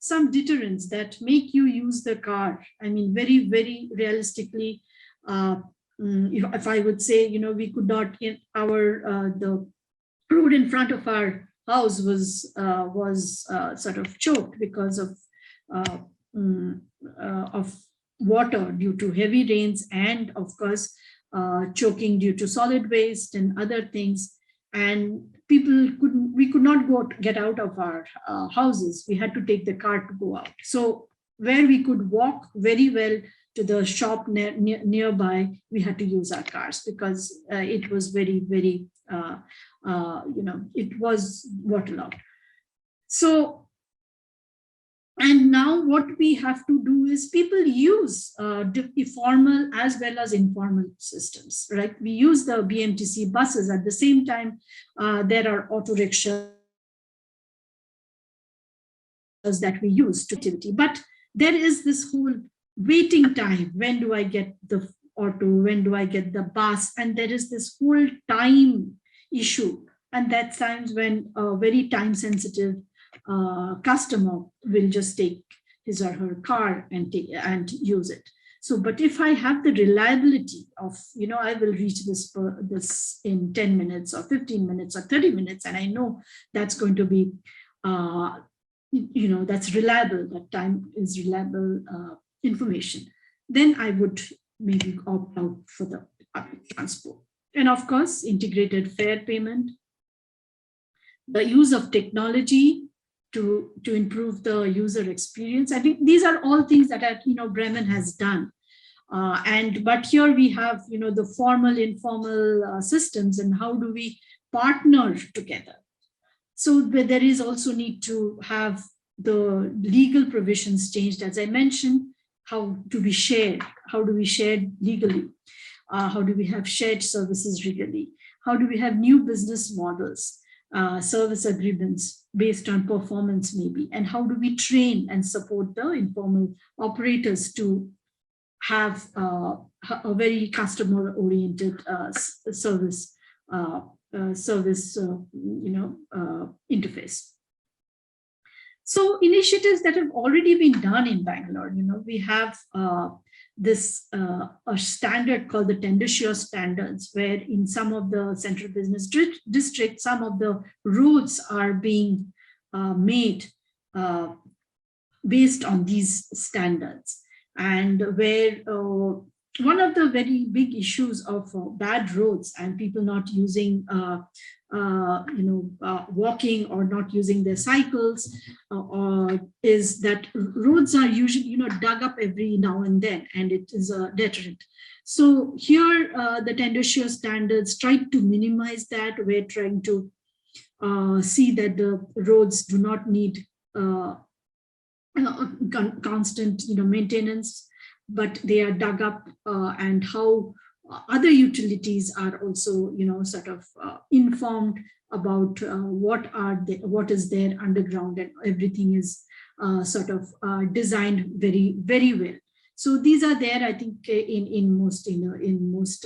some deterrents that make you use the car. I mean, very, very realistically, if I would say, we could not, the road in front of our house was sort of choked because of water due to heavy rains, and of course, choking due to solid waste and other things. And we could not get out of our houses. We had to take the car to go out. So where we could walk very well to the shop nearby, we had to use our cars because it was very, very, it was waterlogged. So, and now what we have to do is people use formal as well as informal systems, right? We use the BMTC buses. At the same time, there are auto rickshaws that we use to activity. But there is this whole waiting time. When do I get the auto? When do I get the bus? And there is this whole time issue. And that's times when a very time sensitive customer will just take his or her car and use it. So, but if I have the reliability of, I will reach this in 10 minutes or 15 minutes or 30 minutes, and I know that's going to be, that's reliable, that time is reliable information, then I would maybe opt out for the public transport. And of course, integrated fare payment, the use of technology to improve the user experience. I think these are all things that Bremen has done. But here we have the formal, informal systems, and how do we partner together? So there is also need to have the legal provisions changed, as I mentioned. How do we share? How do we share legally? How do we have shared services legally? How do we have new business models? Service agreements based on performance maybe, and how do we train and support the informal operators to have a very customer oriented service interface. So initiatives that have already been done in Bangalore, we have this a standard called the Tendershire standards, where in some of the central business districts, some of the roads are being made based on these standards, and where one of the very big issues of bad roads and people not using walking or not using their cycles is that roads are usually dug up every now and then, and it is a deterrent. So here the Tendershire standards try to minimize that. We're trying to see that the roads do not need constant maintenance, but they are dug up, and how other utilities are also sort of informed about what is there underground, and everything is sort of designed very, very well. So these are there, I think, in most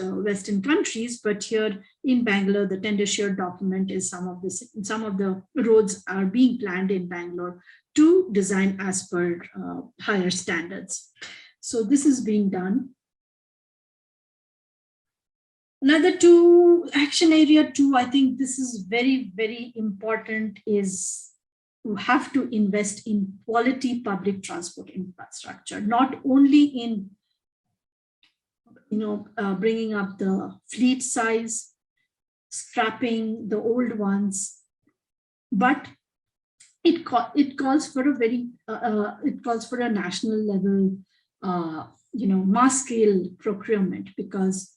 Western countries, but here in Bangalore, the Tendershire document is some of the roads are being planned in Bangalore to design as per higher standards. So this is being done. Another action area two, I think this is very, very important, is you have to invest in quality public transport infrastructure, not only in bringing up the fleet size, scrapping the old ones, but it calls for a national level mass scale procurement, because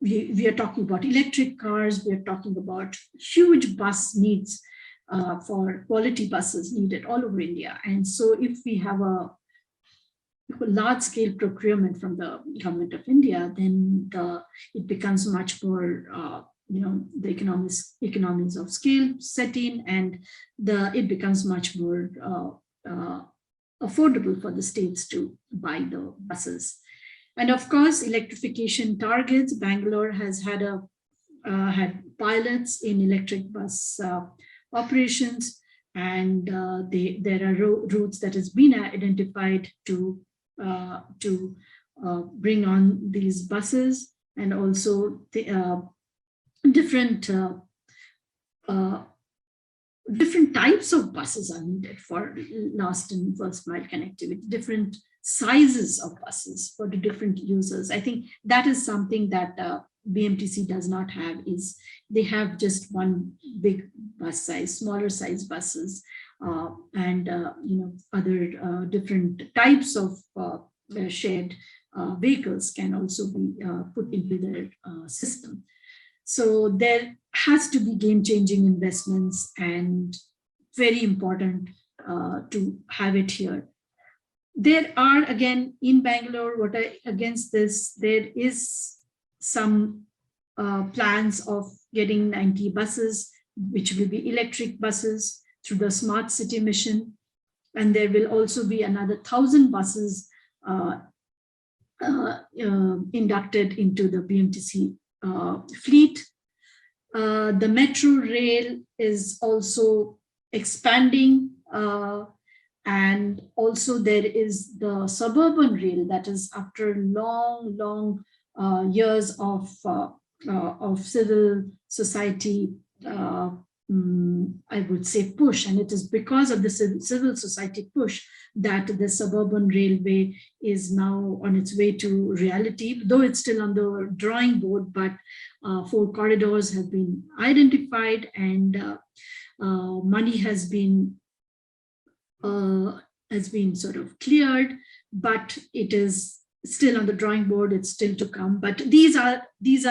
we are talking about electric cars, we are talking about huge bus needs for quality buses needed all over India. And so if we have a large scale procurement from the government of India, then it becomes much more, the economies of scale set in, and it becomes much more affordable for the states to buy the buses. And of course, electrification targets. Bangalore has had had pilots in electric bus operations, and there are routes that has been identified to bring on these buses, and also the, different types of buses are needed for last and first mile connectivity, different sizes of buses for the different users. I think that is something that BMTC does not have. Is they have just one big bus size, smaller size buses, and other different types of shared vehicles can also be put into their system. So there has to be game-changing investments, and very important to have it here. There are, again, in Bangalore, against this, there is some plans of getting 90 buses, which will be electric buses through the Smart City mission. And there will also be another 1,000 buses inducted into the BMTC fleet. The metro rail is also expanding And also there is the suburban rail, that is after long years of civil society, I would say, push, and it is because of the civil society push that the suburban railway is now on its way to reality, though it's still on the drawing board, but 4 corridors have been identified, and money has been sort of cleared, but it is still on the drawing board. It's still to come. But these are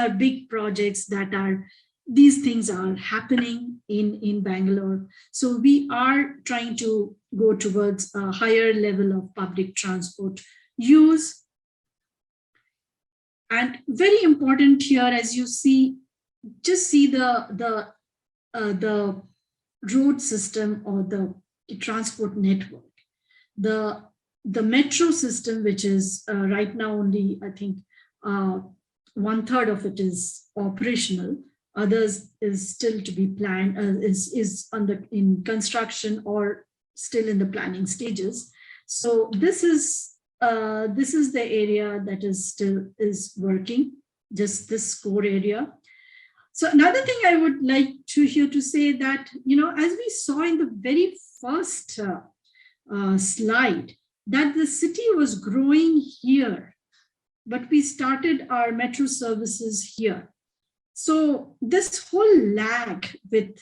big projects that are, these things are happening in Bangalore. So we are trying to go towards a higher level of public transport use. And very important here, as you see, just see the road system or the transport network. The metro system, which is right now only, I think, 1/3 of it is operational. Others is still to be planned, is in construction or still in the planning stages. So this is the area that is working, just this core area. So another thing I would like to say that, as we saw in the very first slide, that the city was growing here, but we started our metro services here. So this whole lag with,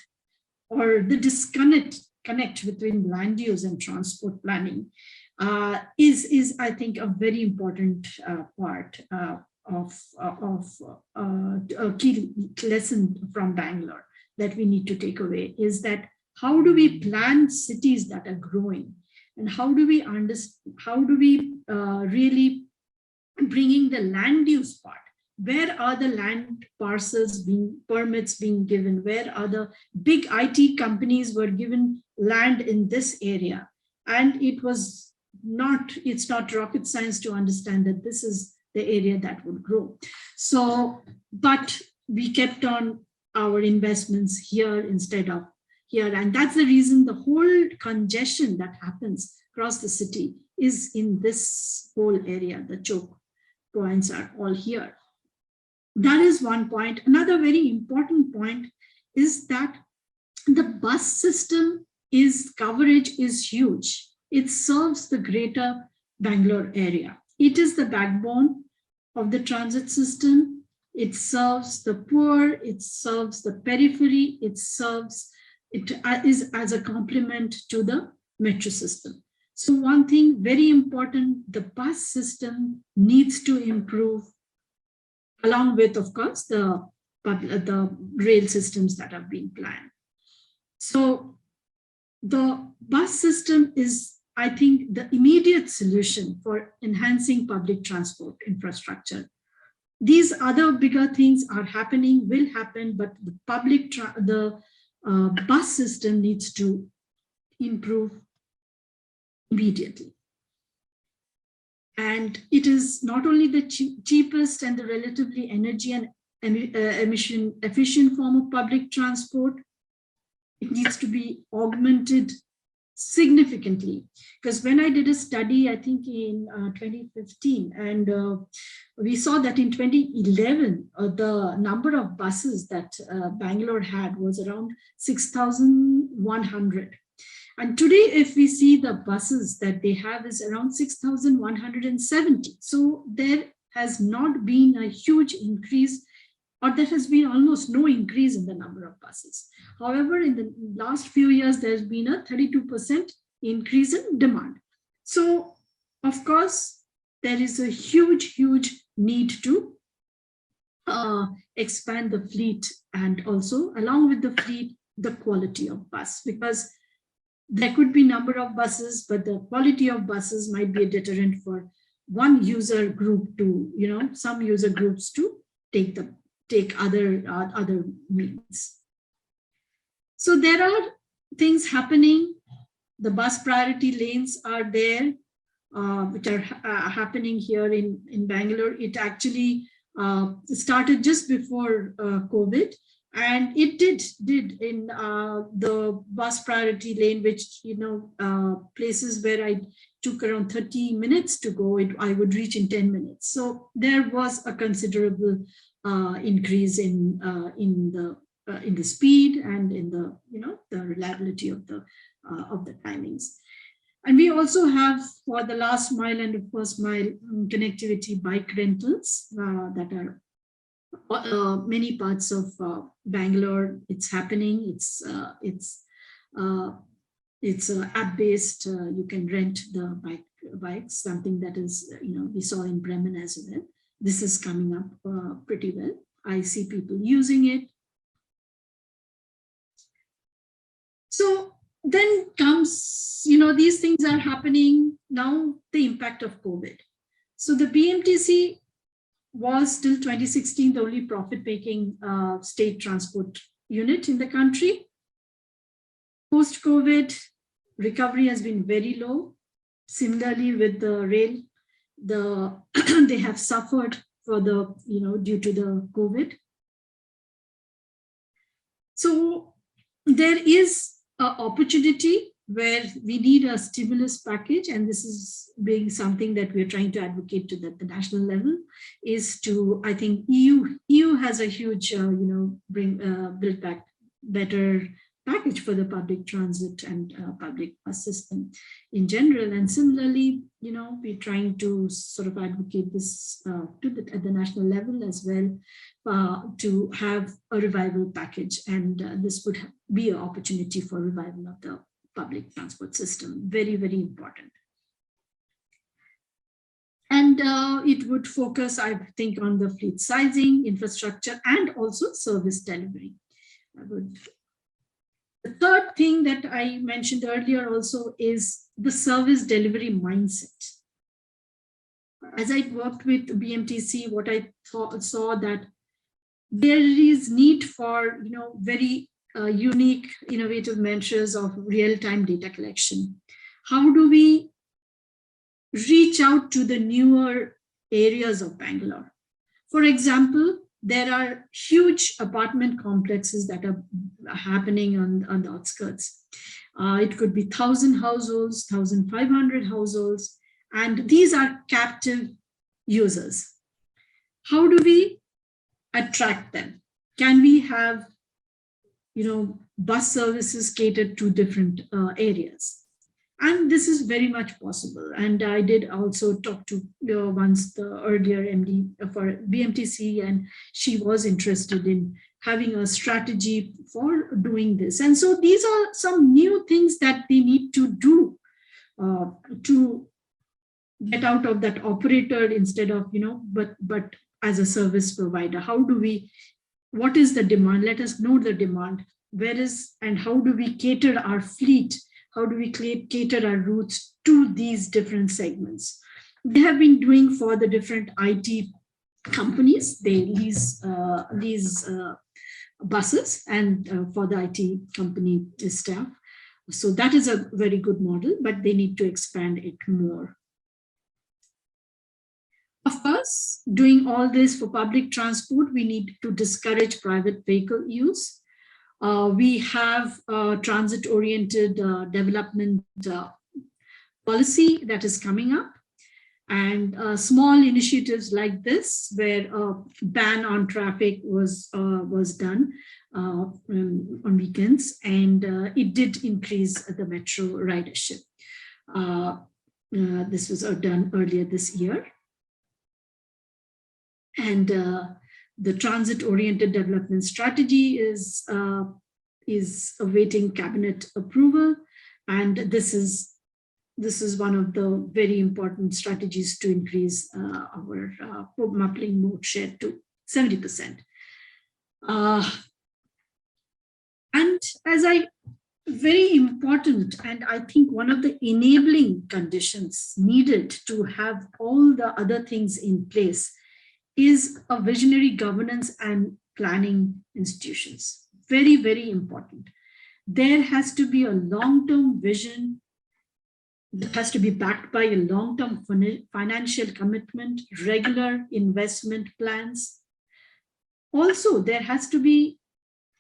or the disconnect between land use and transport planning is I think a very important part of a key lesson from Bangalore that we need to take away, is that how do we plan cities that are growing, and how do we really bringing the land use part? Where are the land parcels permits being given? Where are the big IT companies were given land in this area? And it's not rocket science to understand that this is the area that would grow. So, but we kept on our investments here instead of here. And that's the reason the whole congestion that happens across the city is in this whole area. The choke points are all here. That is one point. Another very important point is that the bus system coverage is huge. It serves the greater Bangalore area. It is the backbone of the transit system. It serves the poor, it serves the periphery, it is as a complement to the metro system. So one thing very important, the bus system needs to improve, along with, of course, the rail systems that have been planned. So the bus system is, I think, the immediate solution for enhancing public transport infrastructure. These other bigger things are happening, will happen, but the bus system needs to improve immediately. And it is not only the cheapest and the relatively energy and emission efficient form of public transport, it needs to be augmented significantly. Because when I did a study, I think in 2015, and we saw that in 2011, the number of buses that Bangalore had was around 6,100. And today, if we see the buses that they have is around 6,170. So there has not been a huge increase, or there has been almost no increase in the number of buses. However, in the last few years, there's been a 32% increase in demand. So, of course, there is a huge need to expand the fleet, and also along with the fleet, the quality of bus, because there could be number of buses, but the quality of buses might be a deterrent for one user group to, some user groups to take other means. So there are things happening. The bus priority lanes are there, which are happening here in Bangalore. It actually started just before COVID, And it did in the bus priority lane, which, places where I took around 30 minutes to go, I would reach in 10 minutes. So there was a considerable increase in the speed and in the the reliability of the timings. And we also have, for the last mile and the first mile, connectivity bike rentals that are many parts of Bangalore. It's happening. It's app-based. You can rent the bikes, something that is, we saw in Bremen as well. This is coming up pretty well. I see people using it. So then comes, these things are happening now, the impact of COVID. So the BMTC was till 2016 the only profit-making state transport unit in the country. Post-COVID, recovery has been very low. Similarly with the rail, they have suffered for the, due to the COVID. So there is an opportunity where we need a stimulus package, and this is being something that we're trying to advocate to the national level, is to, I think EU has a huge, build back better package for the public transit and public bus system in general. And similarly, we're trying to sort of advocate this at the national level as well, to have a revival package. And this would be an opportunity for revival of the public transport system. Very, very important. And it would focus, I think, on the fleet sizing, infrastructure, and also service delivery. The third thing that I mentioned earlier also is the service delivery mindset. As I worked with BMTC, what I saw that there is need for, very unique, innovative measures of real-time data collection. How do we reach out to the newer areas of Bangalore? For example, there are huge apartment complexes that are happening on the outskirts. It could be 1,000 households, 1,500 households, and these are captive users. How do we attract them? Can we have, bus services catered to different areas? And this is very much possible. And I did also talk to once the earlier MD for BMTC, and she was interested in having a strategy for doing this. And so these are some new things that they need to do to get out of that operator instead of, but as a service provider. How do we, what is the demand? Let us know the demand. Where is, and how do we cater our fleet? How do we cater our routes to these different segments? They have been doing for the different IT companies. They lease buses and for the IT company staff. So that is a very good model, but they need to expand it more. Of course, doing all this for public transport, we need to discourage private vehicle use. We have a transit-oriented development policy that is coming up, and small initiatives like this, where a ban on traffic was done on weekends, and it did increase the metro ridership. This was done earlier this year. And the transit-oriented development strategy is awaiting cabinet approval, and this is one of the very important strategies to increase our uplink mode share to 70%. And very important, and I think one of the enabling conditions needed to have all the other things in place is a visionary governance and planning institutions. Very, very important. There has to be a long-term vision that has to be backed by a long-term financial commitment, regular investment plans. Also, there has to be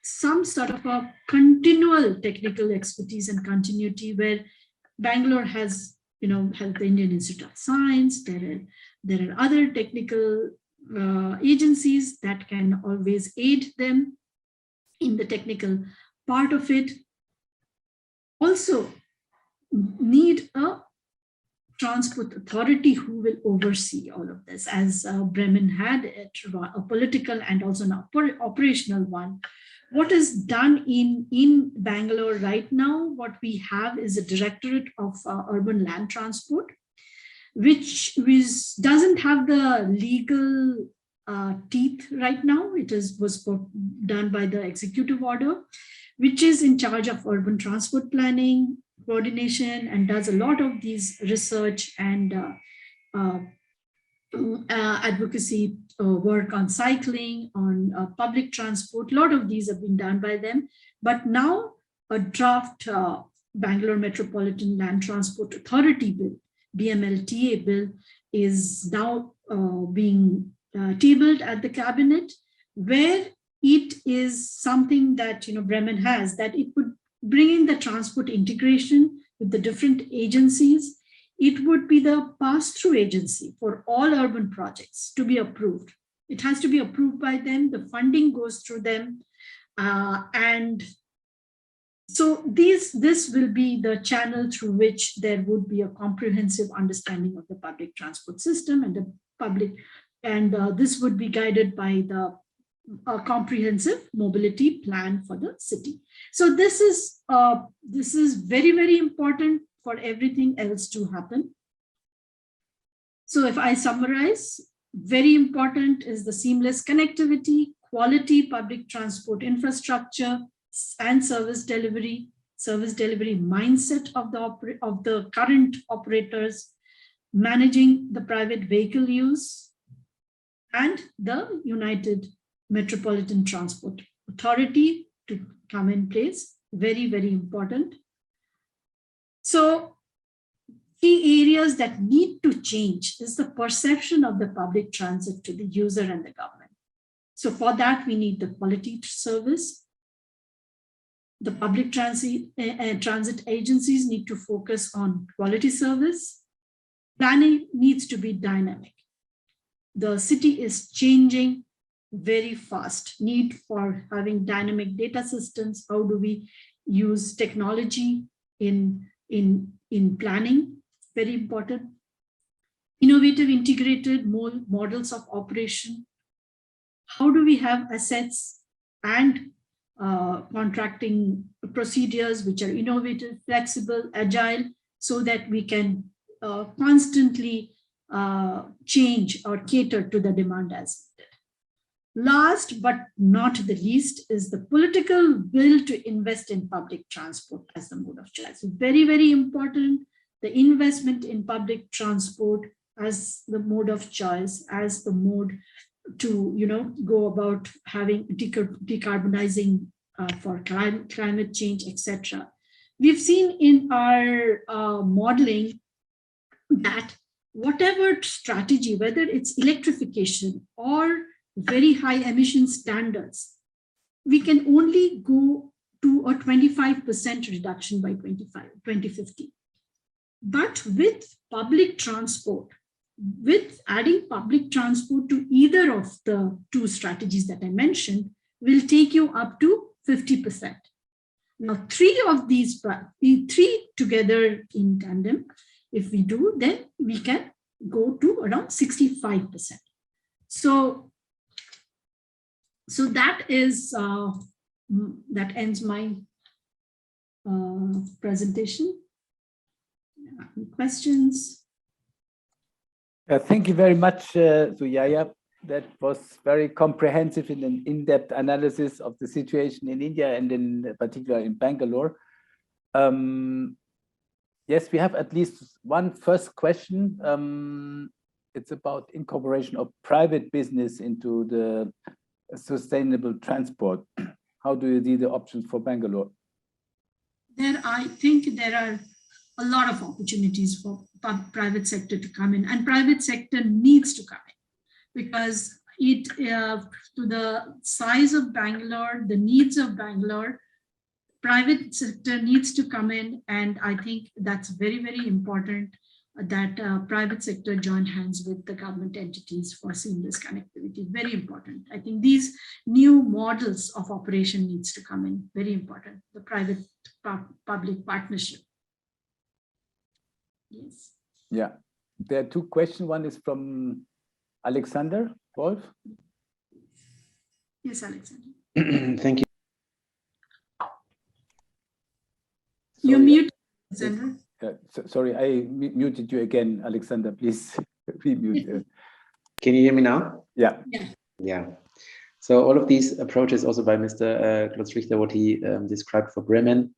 some sort of a continual technical expertise and continuity, where Bangalore has, has the Indian Institute of Science. There are other technical agencies that can always aid them in the technical part of it. Also need a transport authority who will oversee all of this, as Bremen had a political and also an operational one. What is done in Bangalore right now, what we have is a Directorate of Urban Land Transport, which doesn't have the legal teeth right now. It was done by the executive order, which is in charge of urban transport planning, coordination, and does a lot of these research and advocacy work on cycling, on public transport. A lot of these have been done by them. But now a draft Bangalore Metropolitan Land Transport Authority bill, BMLTA bill, is now being tabled at the cabinet, where it is something that Bremen has, that it would bring in the transport integration with the different agencies. It would be the pass-through agency for all urban projects to be approved. It has to be approved by them. The funding goes through them. And so this will be the channel through which there would be a comprehensive understanding of the public transport system and the public. And this would be guided by the comprehensive mobility plan for the city. So this is very, very important for everything else to happen. So if I summarize, very important is the seamless connectivity, quality public transport infrastructure, and service delivery mindset of the current operators, managing the private vehicle use, and the United Metropolitan Transport Authority to come in place. Very, very important. So key areas that need to change is the perception of the public transit to the user and the government. So for that, we need the quality service. The public transit agencies need to focus on quality service. Planning needs to be dynamic. The city is changing very fast. Need for having dynamic data systems. How do we use technology in planning? Very important. Innovative integrated models of operation. How do we have assets and contracting procedures which are innovative, flexible, agile, so that we can constantly change or cater to the demand as needed. Last but not the least is the political will to invest in public transport as the mode of choice. Very, very important. The investment in public transport as the mode of choice, as the mode to go about having decarbonizing for climate change, etc. We've seen in our modeling that whatever strategy, whether it's electrification or very high emission standards, we can only go to a 25% reduction by 2050. But with public transport, with adding public transport to either of the two strategies that I mentioned, will take you up to 50%. Now, three together in tandem, if we do, then we can go to around 65%. So that is that ends my presentation. Any questions? Thank you very much, Sujaya. That was very comprehensive and an in-depth analysis of the situation in India and in particular in Bangalore. Yes, we have at least one first question. It's about incorporation of private business into the sustainable transport. How do you see the options for Bangalore? I think there are a lot of opportunities for private sector to come in, and private sector needs to come in, because to the size of Bangalore, the needs of Bangalore, private sector needs to come in, and I think that's very, very important that private sector join hands with the government entities for seamless connectivity. Very important. I think these new models of operation needs to come in. Very important. The private public partnership. Yes. Yeah, there are two questions. One is from Alexander Wolf. Yes, Alexander. Thank you. You mute, Alexander. Sorry, I muted you again, Alexander. Please remute. Can you hear me now? Yeah. Yeah. So all of these approaches also by Mr. Glotz-Richter, what he described for Bremen,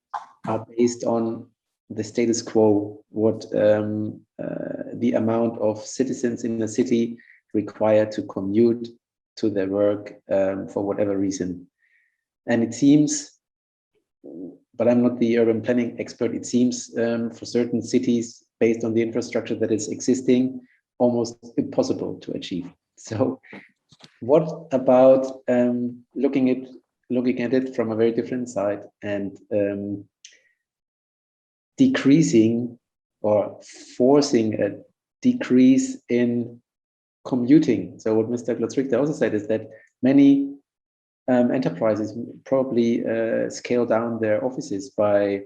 are based on the status quo, what the amount of citizens in the city require to commute to their work for whatever reason. And it seems, but I'm not the urban planning expert, it seems for certain cities, based on the infrastructure that is existing, almost impossible to achieve. So what about looking at it from a very different side and decreasing or forcing a decrease in commuting? So what Mr. Glotz-Richter also said is that many enterprises probably scale down their offices by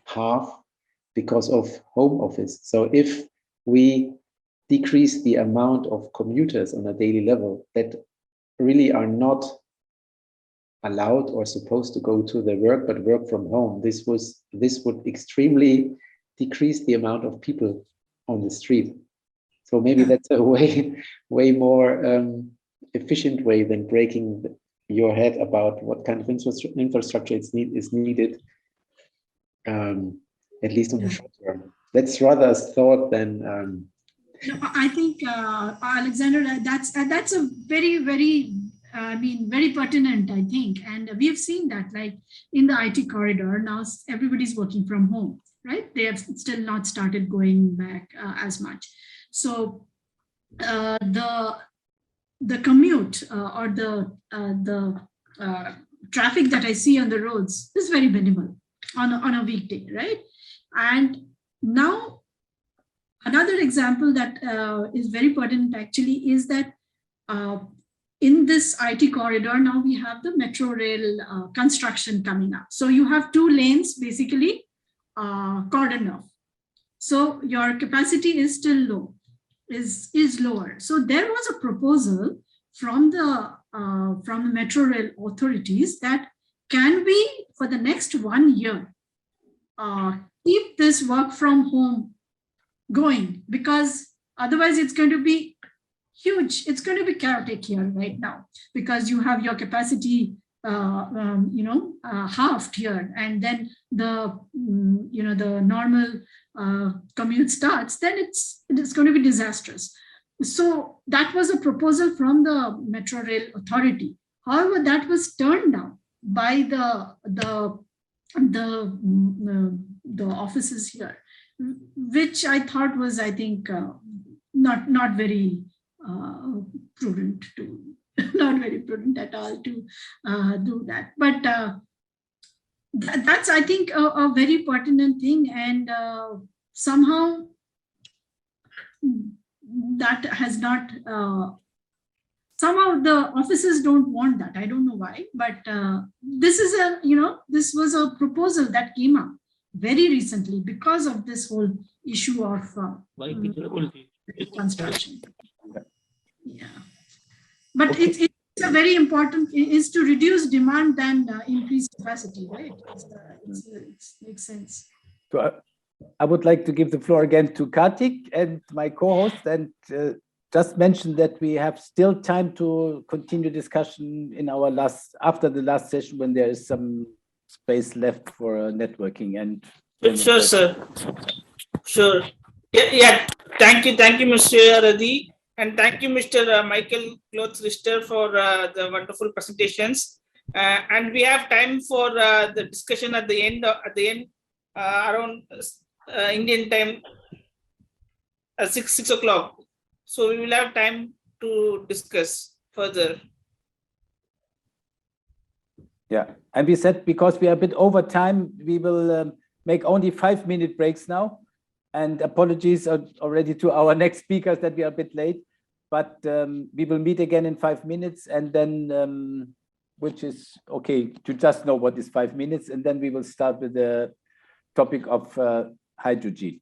half because of home office. So if we decrease the amount of commuters on a daily level that really are not allowed or supposed to go to their work but work from home, this would extremely decrease the amount of people on the street. So maybe that's a way more efficient way than breaking your head about what kind of infrastructure is needed, at least on the short term. That's rather a thought than. No, I think Alexander, that's a very, very, very pertinent, I think, and we've seen that, like in the IT corridor now, everybody's working from home, right? They have still not started going back as much. So the commute or the traffic that I see on the roads is very minimal on a weekday, right? And now another example that is very pertinent actually is that in this IT corridor, now we have the metro rail construction coming up. So you have 2 lanes basically cordoned off. So your capacity is still low, is lower. So there was a proposal from the metro rail authorities that can we, for the next 1 year, keep this work from home going, because otherwise it's going to be huge. It's going to be chaotic here right now because you have your capacity, halved here, and then the normal commute starts. Then it's going to be disastrous. So that was a proposal from the Metro Rail Authority. However, that was turned down by the offices here, which I thought was, I think, not very prudent to, not very prudent at all to do that. But that's, I think, a very pertinent thing, and somehow that has not. Somehow the offices don't want that. I don't know why, but this is this was a proposal that came up very recently because of this whole issue of construction. Yeah, but okay. It's a very important is to reduce demand than increase capacity, right? It makes sense. So I would like to give the floor again to Kartik and my co-host, and just mention that we have still time to continue discussion in our after the last session when there is some space left for networking and. Sure, sir. Sure. Yeah. Thank you, Mr. Rathi, and thank you, Mr. Michael Glotz-Richter, for the wonderful presentations. And we have time for the discussion at the end. Around Indian time, 6 o'clock. So we will have time to discuss. further. Yeah, and we said because we are a bit over time, we will make only 5-minute breaks now. And apologies already to our next speakers that we are a bit late, but we will meet again in 5 minutes, and then, which is okay to just know what is 5 minutes, and then we will start with the topic of hydrogen.